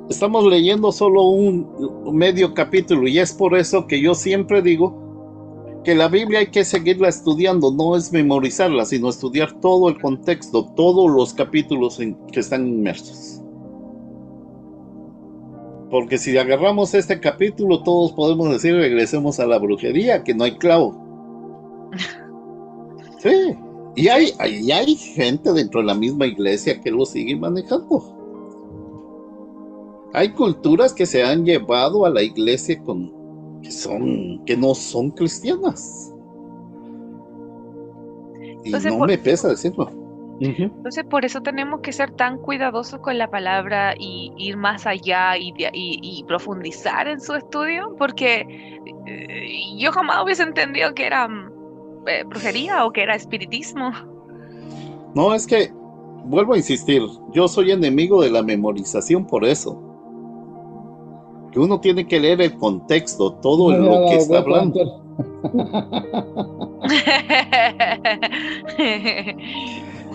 Estamos leyendo solo un medio capítulo y es por eso que yo siempre digo que la Biblia hay que seguirla estudiando, no es memorizarla, sino estudiar todo el contexto, todos los capítulos que están inmersos. Porque si agarramos este capítulo, todos podemos decir, regresemos a la brujería, que no hay clavo. Sí, y hay gente dentro de la misma iglesia que lo sigue manejando. Hay culturas que se han llevado a la iglesia con que no son cristianas. Y Entonces, no me pesa decirlo. Ujú. Entonces, por eso tenemos que ser tan cuidadosos con la palabra y ir más allá y profundizar en su estudio, porque yo jamás hubiese entendido que era brujería o que era espiritismo. No, es que, vuelvo a insistir, yo soy enemigo de la memorización por eso. Que uno tiene que leer el contexto, todo No me lo había que dado está cuenta, hablando,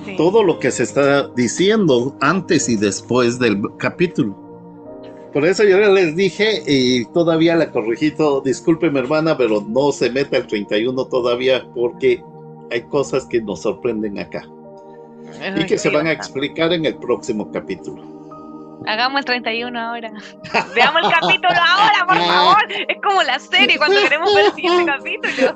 Sí. todo lo que se está diciendo antes y después del capítulo. Por eso yo les dije, y todavía la corregí todo, discúlpeme hermana, pero no se meta el 31 todavía, porque hay cosas que nos sorprenden acá. Y que se Sí, van a bastante. explicar en el próximo capítulo. Hagamos el 31 ahora. Veamos el capítulo ahora, por favor. Es como la serie cuando queremos ver el siguiente capítulo.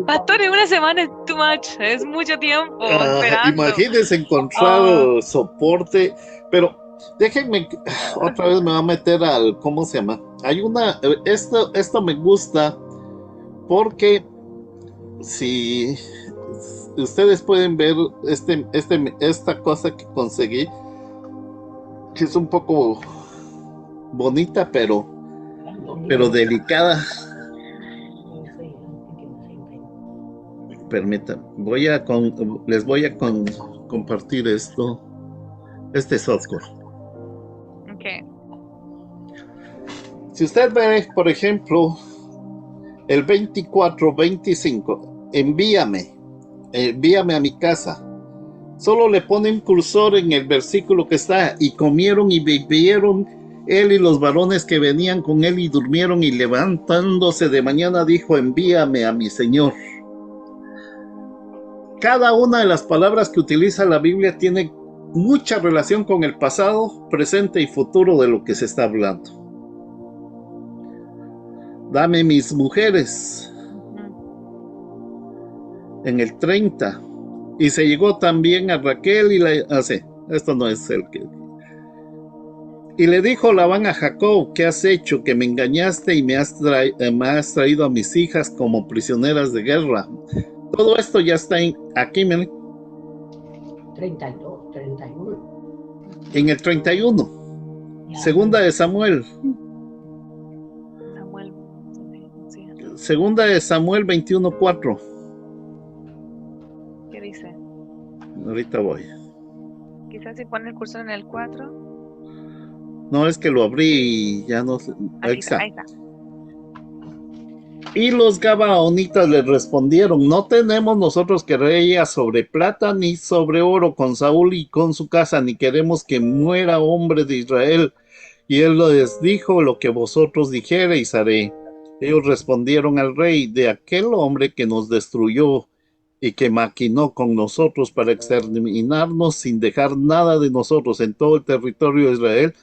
Pastor, en una semana es too much. Es mucho tiempo esperando. Imagínense encontrar soporte, pero déjenme, otra vez me va a meter al, ¿cómo se llama? Hay una, esto me gusta porque si ustedes pueden ver esta cosa que conseguí, que es un poco bonita, pero delicada. Permítanme, les voy a compartir este software. Okay. Si usted ve, por ejemplo, el 24-25, envíame a mi casa. Solo le pone un cursor en el versículo que está, y comieron y bebieron él y los varones que venían con él y durmieron, y levantándose de mañana dijo, envíame a mi Señor. Cada una de las palabras que utiliza la Biblia tiene mucha relación con el pasado, presente y futuro de lo que se está hablando. Dame mis mujeres. En el 30. Y se llegó también a Raquel y esto no es el que... Y le dijo Labán a Jacob, ¿qué has hecho? Que me engañaste y me has traído a mis hijas como prisioneras de guerra. Todo esto ya está aquí, miren. 32, 31. En el 31. Segunda de Samuel. Segunda de Samuel 21:4. ¿Qué dice? Ahorita voy. Quizás si pone el cursor en el 4. No, es que lo abrí y ya no sé. Ahí está. Ahí está. Y los gabaonitas le respondieron, no tenemos nosotros querella sobre plata ni sobre oro con Saúl y con su casa, ni queremos que muera hombre de Israel. Y él les dijo, lo que vosotros dijereis haré. Ellos respondieron al rey, de aquel hombre que nos destruyó y que maquinó con nosotros para exterminarnos sin dejar nada de nosotros en todo el territorio de Israel,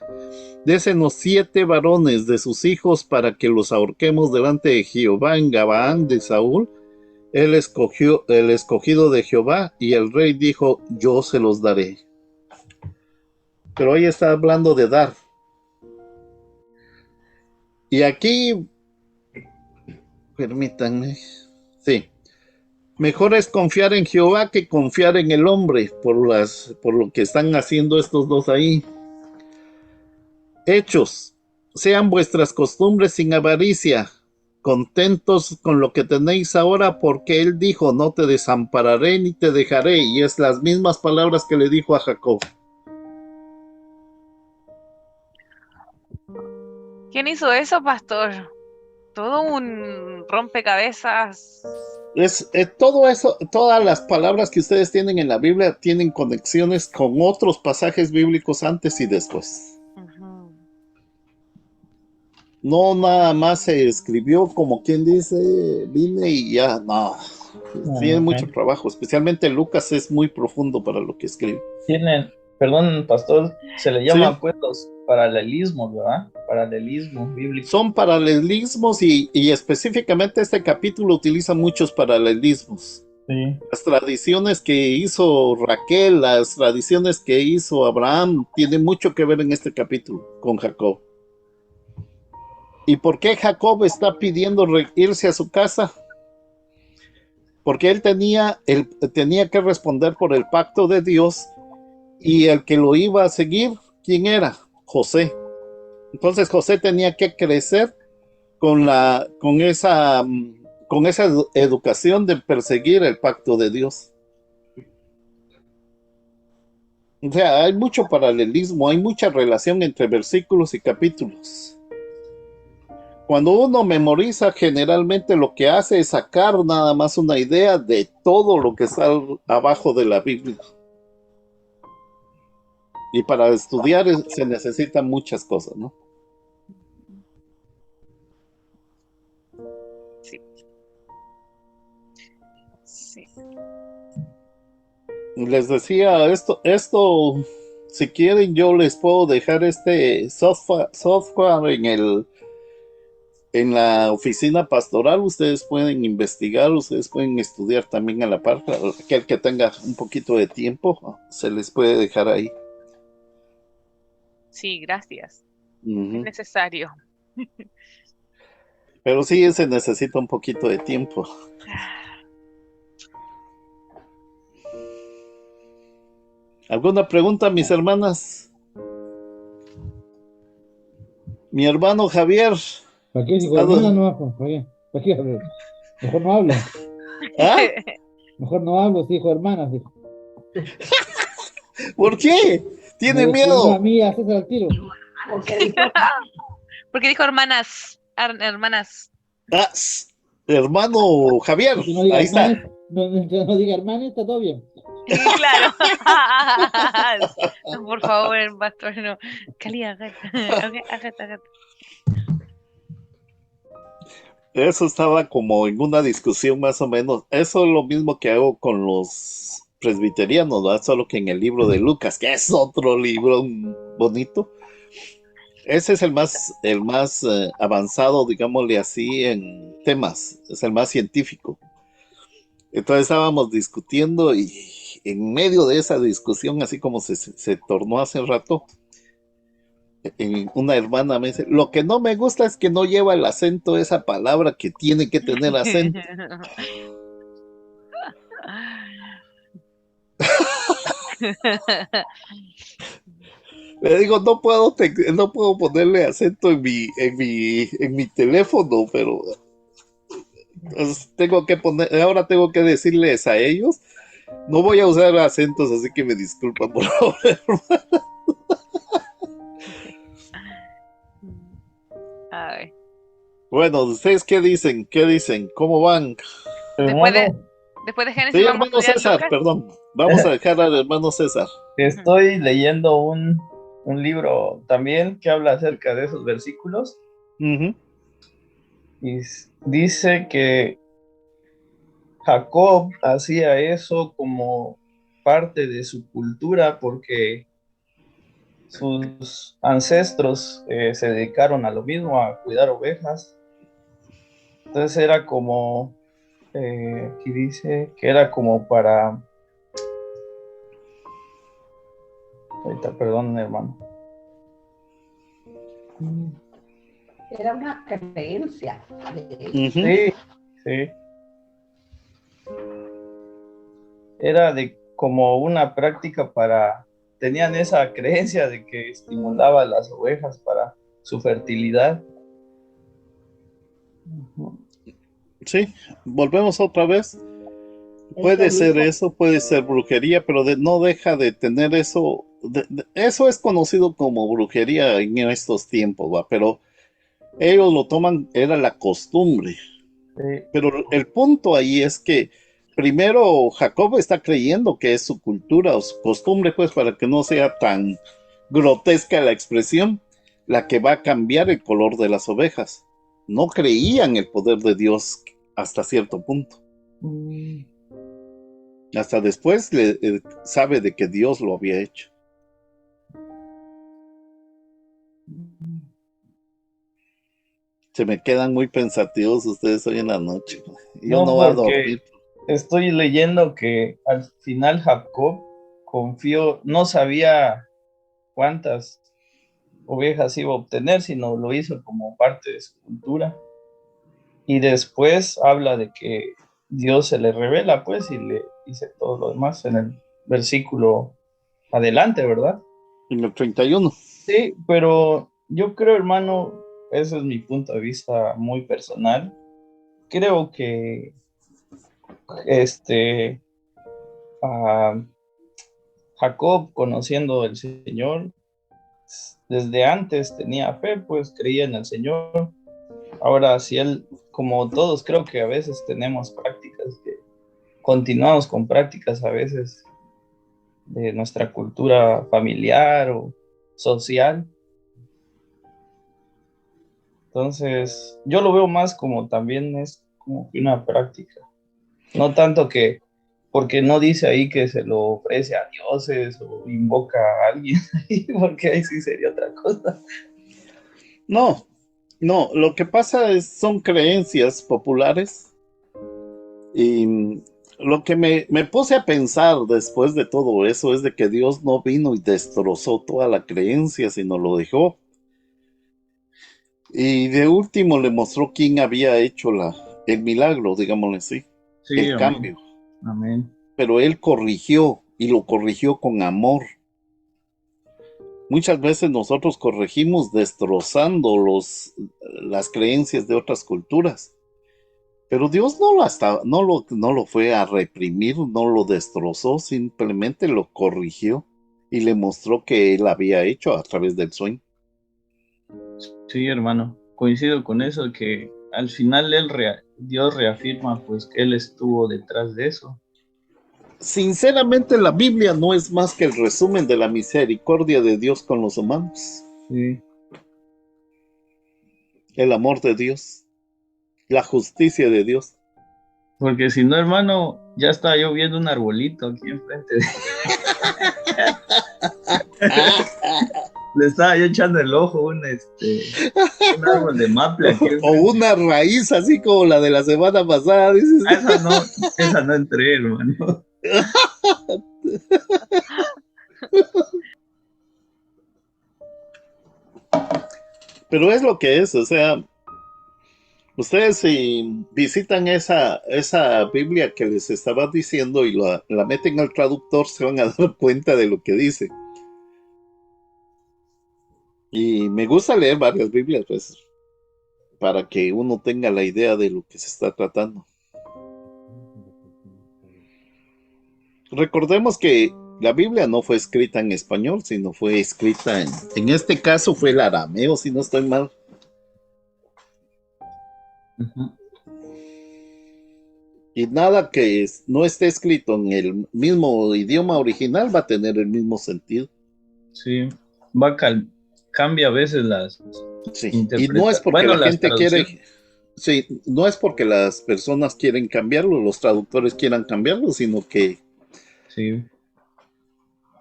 désenos 7 varones de sus hijos para que los ahorquemos delante de Jehová en Gabaán de Saúl, el escogido de Jehová. Y el rey dijo, yo se los daré. Pero ahí está hablando de dar. Y aquí, permítanme, sí, mejor es confiar en Jehová que confiar en el hombre, por lo que están haciendo estos dos ahí. Hechos, sean vuestras costumbres sin avaricia, contentos con lo que tenéis ahora, porque él dijo, no te desampararé ni te dejaré, y es las mismas palabras que le dijo a Jacob. ¿Quién hizo eso, pastor? Todo un rompecabezas. Todo eso, todas las palabras que ustedes tienen en la Biblia tienen conexiones con otros pasajes bíblicos antes y después. No nada más se escribió como quien dice, vine y ya, no. Tiene mucho trabajo, especialmente Lucas es muy profundo para lo que escribe. Perdón, pastor, se le llama pues los paralelismos, ¿verdad? Paralelismo bíblico. Son paralelismos y específicamente este capítulo utiliza muchos paralelismos. Sí. Las tradiciones que hizo Raquel, las tradiciones que hizo Abraham, tienen mucho que ver en este capítulo con Jacob. ¿Y por qué Jacob está pidiendo irse a su casa? Porque él tenía que responder por el pacto de Dios, y el que lo iba a seguir, ¿quién era? José. Entonces José tenía que crecer con esa educación de perseguir el pacto de Dios. O sea, hay mucho paralelismo, hay mucha relación entre versículos y capítulos. Cuando uno memoriza, generalmente lo que hace es sacar nada más una idea de todo lo que está abajo de la Biblia. Y para estudiar se necesitan muchas cosas, ¿no? Sí. Sí. Les decía, esto, si quieren, yo les puedo dejar este software en la oficina pastoral. Ustedes pueden investigar, ustedes pueden estudiar también a la par. Aquel que tenga un poquito de tiempo, se les puede dejar ahí. Sí, gracias. Es Ujú. necesario. Pero sí se necesita un poquito de tiempo. ¿Alguna pregunta, mis hermanas? Mi hermano Javier. ¿Para qué digo hermana no? ¿Para qué? ¿Para qué? Mejor no hablo. ¿Ah? Mejor no hablo, si dijo hermanas. Dijo. ¿Por qué? ¿Tiene Me miedo? descubrió a mí a César al tiro. Porque dijo hermanas, hermanas. Ah, hermano Javier, Si no diga ahí está. hermanes, no diga hermanes, está todo bien. Claro. No, por favor, pastor, no. Cali, hágate. Eso estaba como en una discusión más o menos. Eso es lo mismo que hago con los presbiterianos, ¿verdad? Solo que en el libro de Lucas, que es otro libro bonito. Ese es el más avanzado, digámosle así, en temas. Es el más científico. Entonces estábamos discutiendo, y en medio de esa discusión, así como se tornó hace rato, una hermana me dice, lo que no me gusta es que no lleva el acento esa palabra que tiene que tener acento. Le digo, no puedo ponerle acento en mi teléfono, pero pues, ahora tengo que decirles a ellos, no voy a usar acentos, así que me disculpan, por favor. Ay. Bueno, ¿ustedes qué dicen? ¿Qué dicen? ¿Cómo van? Después Hermano, de Génesis Sí, vamos a hermano estudiar César, Lucas. perdón. Vamos a dejar al hermano César. estoy leyendo un libro también que habla acerca de esos versículos Ujú. y dice que Jacob hacía eso como parte de su cultura porque sus ancestros se dedicaron a lo mismo, a cuidar ovejas. Entonces era como, aquí dice que era como para... Ahorita, perdón, hermano. Era una creencia de él. Ujú. Sí, sí. Era de como una práctica para... Tenían esa creencia de que estimulaba a las ovejas para su fertilidad. Sí, volvemos otra vez. Puede ser eso, puede ser brujería, pero no deja de tener eso. Eso es conocido como brujería en estos tiempos, ¿va? Pero ellos lo toman, era la costumbre. Sí. Pero el punto ahí es que primero Jacob está creyendo que es su cultura o su costumbre, pues para que no sea tan grotesca la expresión, la que va a cambiar el color de las ovejas. No creían el poder de Dios hasta cierto punto. Hasta después sabe de que Dios lo había hecho. Se me quedan muy pensativos ustedes hoy en la noche. Yo no voy a dormir. Estoy leyendo que al final Jacob no sabía cuántas ovejas iba a obtener, sino lo hizo como parte de su cultura. Y después habla de que Dios se le revela, pues, y le dice todo lo demás en el versículo adelante, ¿verdad? En el 31. Sí, pero yo creo, hermano, ese es mi punto de vista muy personal. Creo que ah, Jacob, conociendo al Señor, desde antes tenía fe, pues creía en el Señor. Ahora, si él, como todos, creo que a veces tenemos prácticas que continuamos con prácticas a veces de nuestra cultura familiar o social. Entonces, yo lo veo más como también es como que una práctica. No tanto que, porque no dice ahí que se lo ofrece a dioses o invoca a alguien, porque ahí sí sería otra cosa. No, no, lo que pasa son creencias populares y lo que me puse a pensar después de todo eso es de que Dios no vino y destrozó toda la creencia, sino lo dejó. Y de último le mostró quién había hecho el milagro, digámosle así, Sí, el amén. cambio. Amén. Pero él corrigió y lo corrigió con amor. Muchas veces nosotros corregimos destrozando las creencias de otras culturas. Pero Dios no lo fue a reprimir, no lo destrozó, simplemente lo corrigió y le mostró que él había hecho a través del sueño. Sí, hermano, coincido con eso, que al final Dios reafirma pues que Él estuvo detrás de eso. Sinceramente, la Biblia no es más que el resumen de la misericordia de Dios con los humanos. Sí. El amor de Dios, la justicia de Dios. Porque si no, hermano, ya está yo viendo un arbolito aquí enfrente. Le estaba yo echando el ojo un árbol de maple aquí O una raíz así como la de la semana pasada, dices. Esa no entré, hermano. Pero es lo que es, o sea, ustedes si visitan esa Biblia que les estaba diciendo y la meten al traductor, se van a dar cuenta de lo que dice. Y me gusta leer varias Biblias, pues, para que uno tenga la idea de lo que se está tratando. Recordemos que la Biblia no fue escrita en español, sino fue escrita en este caso fue el arameo, si no estoy mal. Uh-huh. Y nada que no esté escrito en el mismo idioma original va a tener el mismo sentido. Sí, cambia a veces las Sí, y no es porque la gente quiere, sí, no es porque las personas quieren cambiarlo, los traductores quieran cambiarlo, sino que sí,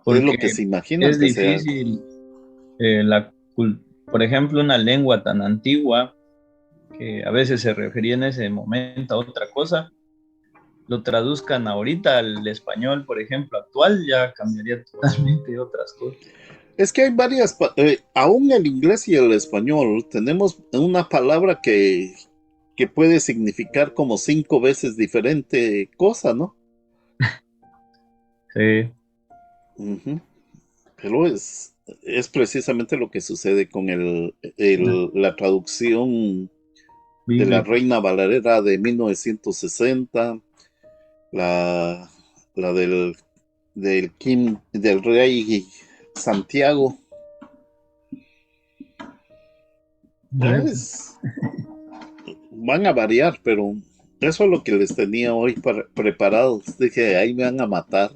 es lo que se imaginan es que sea. difícil, por ejemplo, una lengua tan antigua que a veces se refería en ese momento a otra cosa, lo traduzcan ahorita al español, por ejemplo, actual, ya cambiaría totalmente otras cosas. Es que hay varias, aún el inglés y el español, tenemos una palabra que puede significar como 5 veces diferente cosa, ¿no? Sí. Uh-huh. Pero es precisamente lo que sucede con la traducción de la Reina Valera de 1960, la del rey Santiago. Pues, van a variar, pero eso es lo que les tenía hoy preparados. Dije, ahí me van a matar.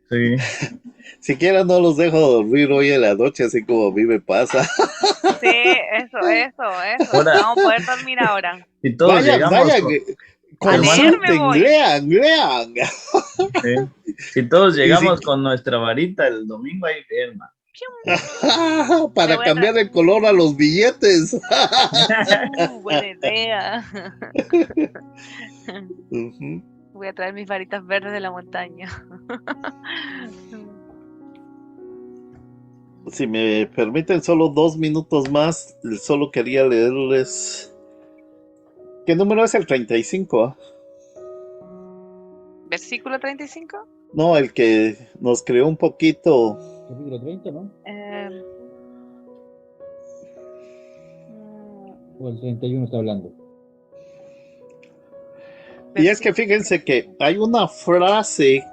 Sí. Siquiera no los dejo dormir hoy en la noche, así como a mí me pasa. Sí, eso. Ahora, vamos a poder dormir ahora. Y todos vayan, consulten, lean. Sí. Si todos llegamos con nuestra varita el domingo, ahí hermano. Para cambiar el color a los billetes. Buena idea. Uh-huh. Voy a traer mis varitas verdes de la montaña. Si me permiten solo 2 minutos más, solo quería leerles. ¿Qué número es el 35? ¿Ah? Versículo 35. No, el que nos creó un poquito. Capítulo 30, ¿no? O el 31 está hablando. Y es que fíjense que hay una frase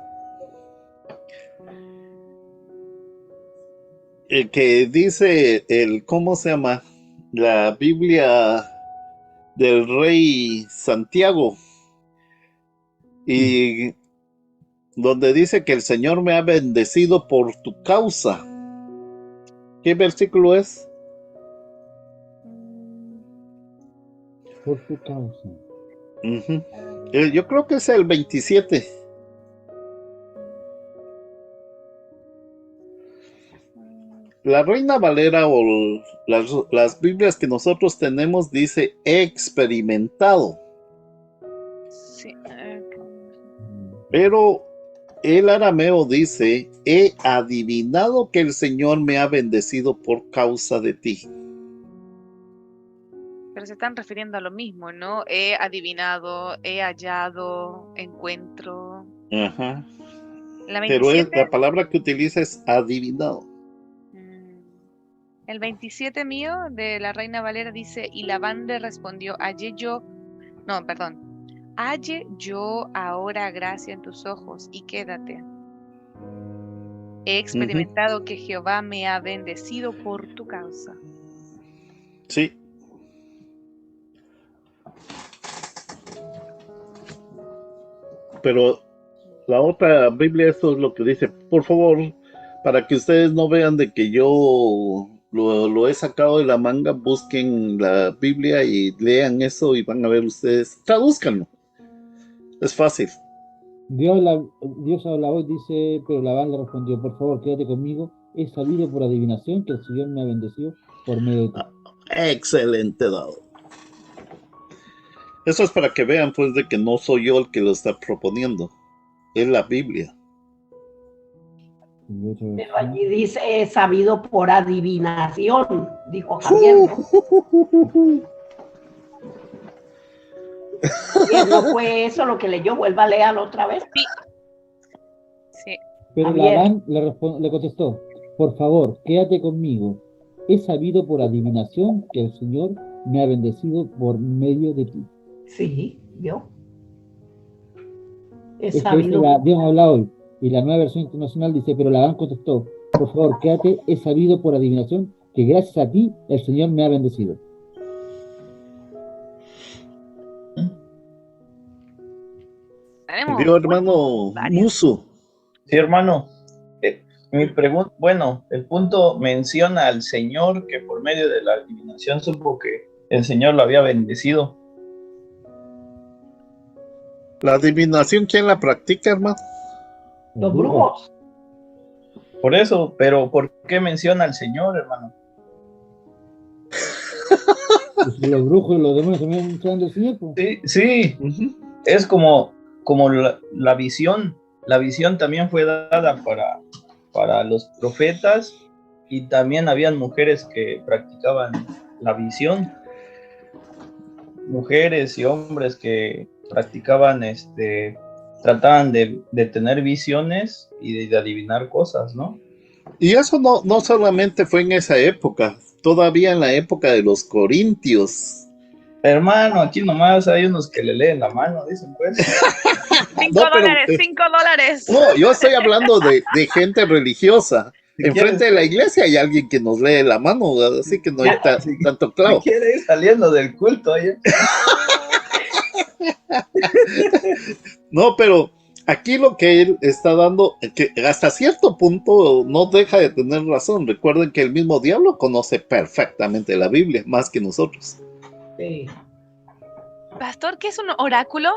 que dice ¿cómo se llama? La Biblia del Rey Santiago. Y donde dice que el Señor me ha bendecido por tu causa. ¿Qué versículo es? Por tu causa. Uh-huh. Yo creo que es el 27. La Reina Valera o las Biblias que nosotros tenemos dice he experimentado. Sí. Pero el arameo dice he adivinado que el Señor me ha bendecido por causa de ti. Pero se están refiriendo a lo mismo, ¿no? He adivinado, he hallado, encuentro. Ajá. La Pero 27, la palabra que utiliza es adivinado. el 27 mío de la Reina Valera dice, y Labán le respondió, halle yo ahora gracia en tus ojos y quédate. He experimentado que Jehová me ha bendecido por tu causa. Sí. Pero la otra Biblia, esto es lo que dice, por favor, para que ustedes no vean de que yo lo he sacado de la manga, busquen la Biblia y lean eso y van a ver ustedes, tradúzcanlo. Es fácil. Dios habla hoy, dice, pero Labán le respondió, por favor, quédate conmigo, he sabido por adivinación que el Señor me ha bendecido por medio de ti. Excelente dado. Eso es para que vean pues de que no soy yo el que lo está proponiendo, es la Biblia. Pero allí dice he sabido por adivinación, dijo Javier, ¿no? ¿No fue eso lo que leyó? Vuelva a leerlo otra vez. Sí. Pero Labán le contestó, por favor, quédate conmigo. He sabido por adivinación que el Señor me ha bendecido por medio de ti. Sí, ¿vio? He Esto sabido. dice Dios habla hoy. Y la Nueva Versión Internacional dice, pero Labán contestó, por favor, quédate, he sabido por adivinación que gracias a ti el Señor me ha bendecido. ¿Vio, hermano Musu? Sí, hermano. Mi pregunta, bueno, el punto menciona al Señor que por medio de la adivinación supo que el Señor lo había bendecido. La adivinación, ¿quién la practica, hermano? Los brujos. Por eso, pero ¿por qué menciona al Señor, hermano? Pues los brujos y los demonios también traen del Señor. Sí, sí. Es como la visión. La visión también fue dada para los profetas y también habían mujeres que practicaban la visión. Mujeres y hombres que practicaban, trataban de tener visiones y de adivinar cosas, ¿no? Y eso no solamente fue en esa época, todavía en la época de los corintios. Hermano, aquí nomás hay unos que le leen la mano, dicen pues. $5. No, yo estoy hablando de gente religiosa. Enfrente de la iglesia hay alguien que nos lee la mano, así que no hay tanto clavo. Si quiere ir saliendo del culto ahí. No, pero aquí lo que él está dando, que hasta cierto punto no deja de tener razón. Recuerden que el mismo diablo conoce perfectamente la Biblia, más que nosotros. Sí. Pastor, ¿qué es un oráculo?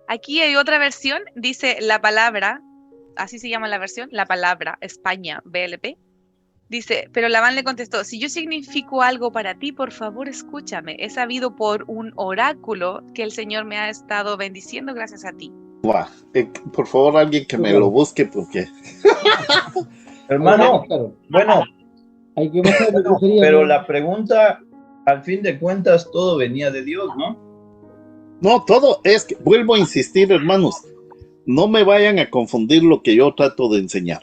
Aquí hay otra versión, dice la palabra, así se llama la versión, la palabra, España, BLP. Dice, pero Labán le contestó, si yo significo algo para ti, por favor escúchame. He sabido por un oráculo que el Señor me ha estado bendiciendo gracias a ti. Wow. Por favor, alguien que me lo busque porque... Hermano, bueno, Hay que mostrar la brujería. Pero la pregunta, al fin de cuentas, todo venía de Dios, ¿no? No, todo es que, vuelvo a insistir, hermanos, no me vayan a confundir lo que yo trato de enseñar.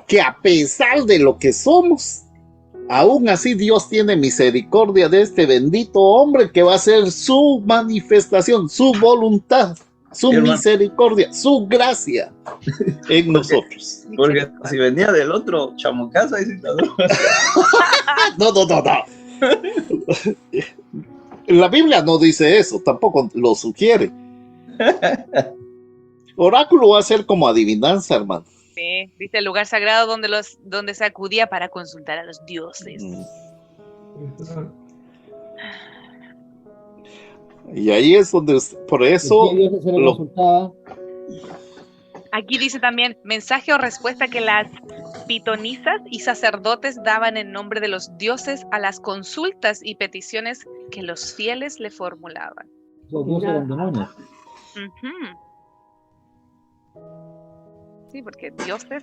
Que a pesar de lo que somos, aún así Dios tiene misericordia de este bendito hombre que va a ser su manifestación, su voluntad, su misericordia, su gracia en nosotros. Porque si venía del otro chamucazo, ahí sí está duro. No. La Biblia no dice eso, tampoco lo sugiere. Oráculo va a ser como adivinanza, hermano. Sí, dice el lugar sagrado donde se acudía para consultar a los dioses. Y ahí es donde, por eso... Aquí dice también, mensaje o respuesta que las pitonisas y sacerdotes daban en nombre de los dioses a las consultas y peticiones que los fieles le formulaban. Los dioses eran demonios. Sí, porque dioses...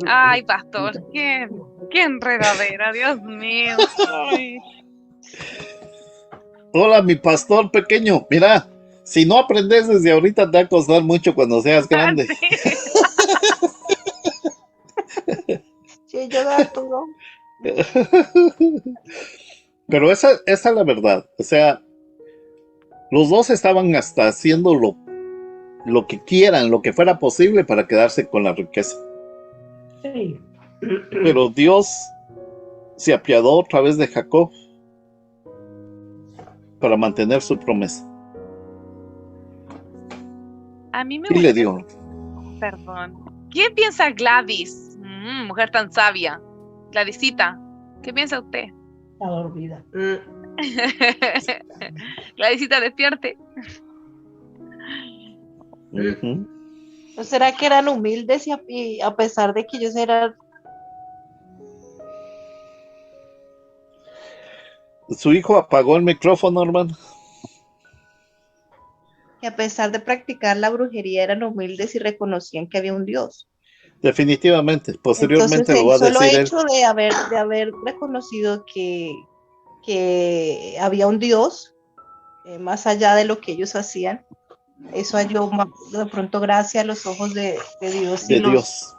Ay, pastor, qué enredadera, Dios mío. Ay. Hola, mi pastor pequeño, mira, si no aprendes desde ahorita te va a costar mucho cuando seas grande. Sí, yo Arturo. Pero esa es la verdad, o sea, los dos estaban hasta haciendo lo que quieran, lo que fuera posible para quedarse con la riqueza. Sí. Pero Dios se apiadó otra vez de Jacob para mantener su promesa. A mí me Y le dio. Perdón. ¿Quién piensa Gladys? Mujer tan sabia. Gladysita, ¿qué piensa usted? Está dormida. Gladysita, despierte. ¿No será que eran humildes y a pesar de que ellos eran... Su hijo apagó el micrófono, hermano. Que a pesar de practicar la brujería eran humildes y reconocían que había un Dios. Definitivamente, posteriormente entonces, lo va a decir solo él. el hecho de haber reconocido que había un Dios, más allá de lo que ellos hacían, eso halló de pronto gracia a los ojos de Dios. De Dios.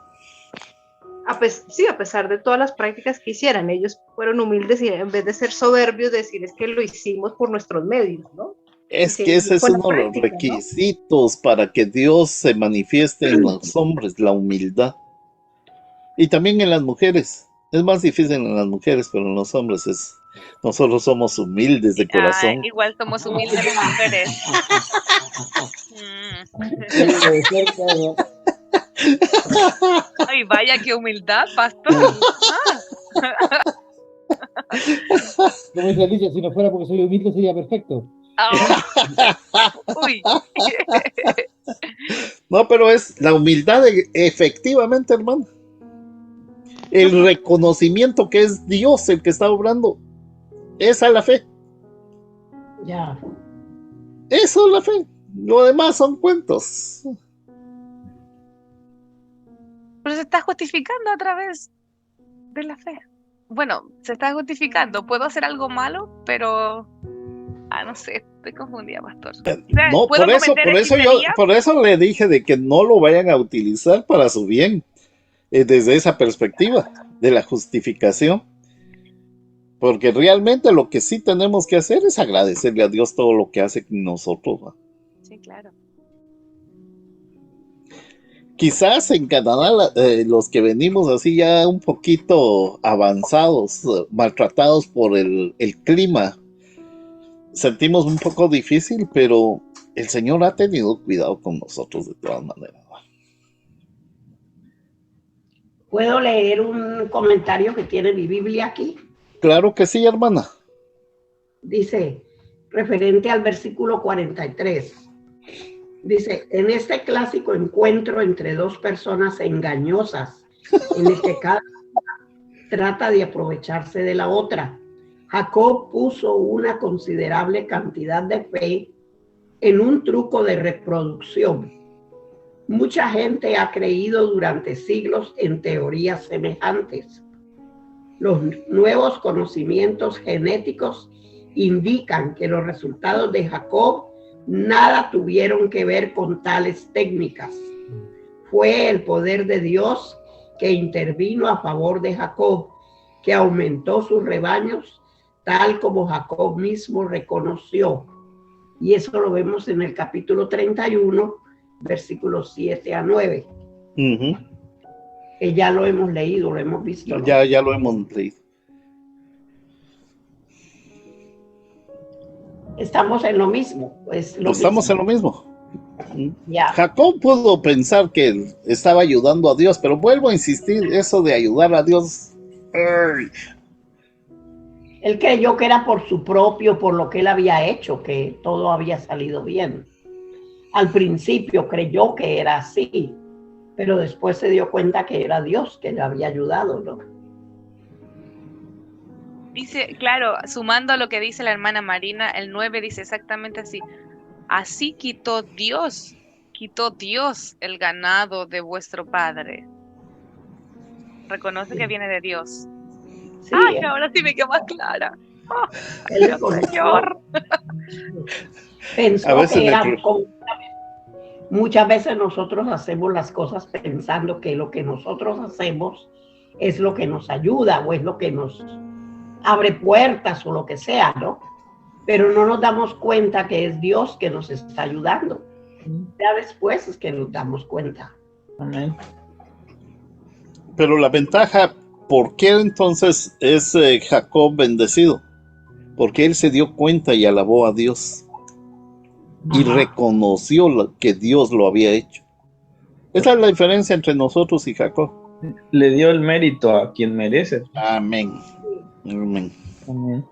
Sí, a pesar de todas las prácticas que hicieran, ellos fueron humildes y en vez de ser soberbios, decir es que lo hicimos por nuestros medios, ¿no? Es que ese es uno de los requisitos, ¿no?, para que Dios se manifieste en los hombres, la humildad. Y también en las mujeres. Es más difícil en las mujeres, pero en los hombres nosotros somos humildes de corazón. Igual somos humildes las mujeres. Ay, vaya qué humildad, pastor. Como dice Alicia, si no fuera porque soy humilde sería perfecto. Uy. No, pero es la humildad efectivamente, hermano. El reconocimiento que es Dios el que está obrando. Esa es la fe. Ya. Eso es la fe. Lo demás son cuentos. Pero se está justificando a través de la fe. Bueno, se está justificando. Puedo hacer algo malo, pero... no sé, estoy confundida, pastor. No, por eso le dije de que no lo vayan a utilizar para su bien. Desde esa perspectiva de la justificación. Porque realmente lo que sí tenemos que hacer es agradecerle a Dios todo lo que hace con nosotros, ¿va? Sí, claro. Quizás en Canadá los que venimos así ya un poquito avanzados, maltratados por el clima, sentimos un poco difícil, pero el Señor ha tenido cuidado con nosotros de todas maneras. ¿Puedo leer un comentario que tiene mi Biblia aquí? Claro que sí, hermana. Dice, referente al versículo 43. Dice, en este clásico encuentro entre dos personas engañosas, en el que cada una trata de aprovecharse de la otra, Jacob puso una considerable cantidad de fe en un truco de reproducción. Mucha gente ha creído durante siglos en teorías semejantes. Los nuevos conocimientos genéticos indican que los resultados de Jacob nada tuvieron que ver con tales técnicas. Fue el poder de Dios que intervino a favor de Jacob, que aumentó sus rebaños, tal como Jacob mismo reconoció. Y eso lo vemos en el capítulo 31, versículos 7 a 9. Que ya lo hemos leído, lo hemos visto, ¿no? Ya lo hemos leído. Estamos en lo mismo. Estamos en lo mismo. Ya. Jacob pudo pensar que él estaba ayudando a Dios, pero vuelvo a insistir, eso de ayudar a Dios. Él creyó que era por su propio, por lo que él había hecho, que todo había salido bien. Al principio creyó que era así, pero después se dio cuenta que era Dios que le había ayudado, ¿no? Dice, claro, sumando a lo que dice la hermana Marina, el 9 dice exactamente así. Así quitó Dios el ganado de vuestro padre. Reconoce que viene de Dios. Sí, ¡Ay, ahora sí me quedó más clara! ¡Oh, él Señor! Pensó A veces que era muchas veces nosotros hacemos las cosas pensando que lo que nosotros hacemos es lo que nos ayuda o es lo que nos abre puertas o lo que sea, ¿no? Pero no nos damos cuenta que es Dios que nos está ayudando. Ya después es que nos damos cuenta. Amén. Pero la ventaja, ¿por qué entonces es Jacob bendecido? Porque él se dio cuenta y alabó a Dios. Y reconoció que Dios lo había hecho. Esa es la diferencia entre nosotros y Jacob. Le dio el mérito a quien merece. Amén. Amén. Amén.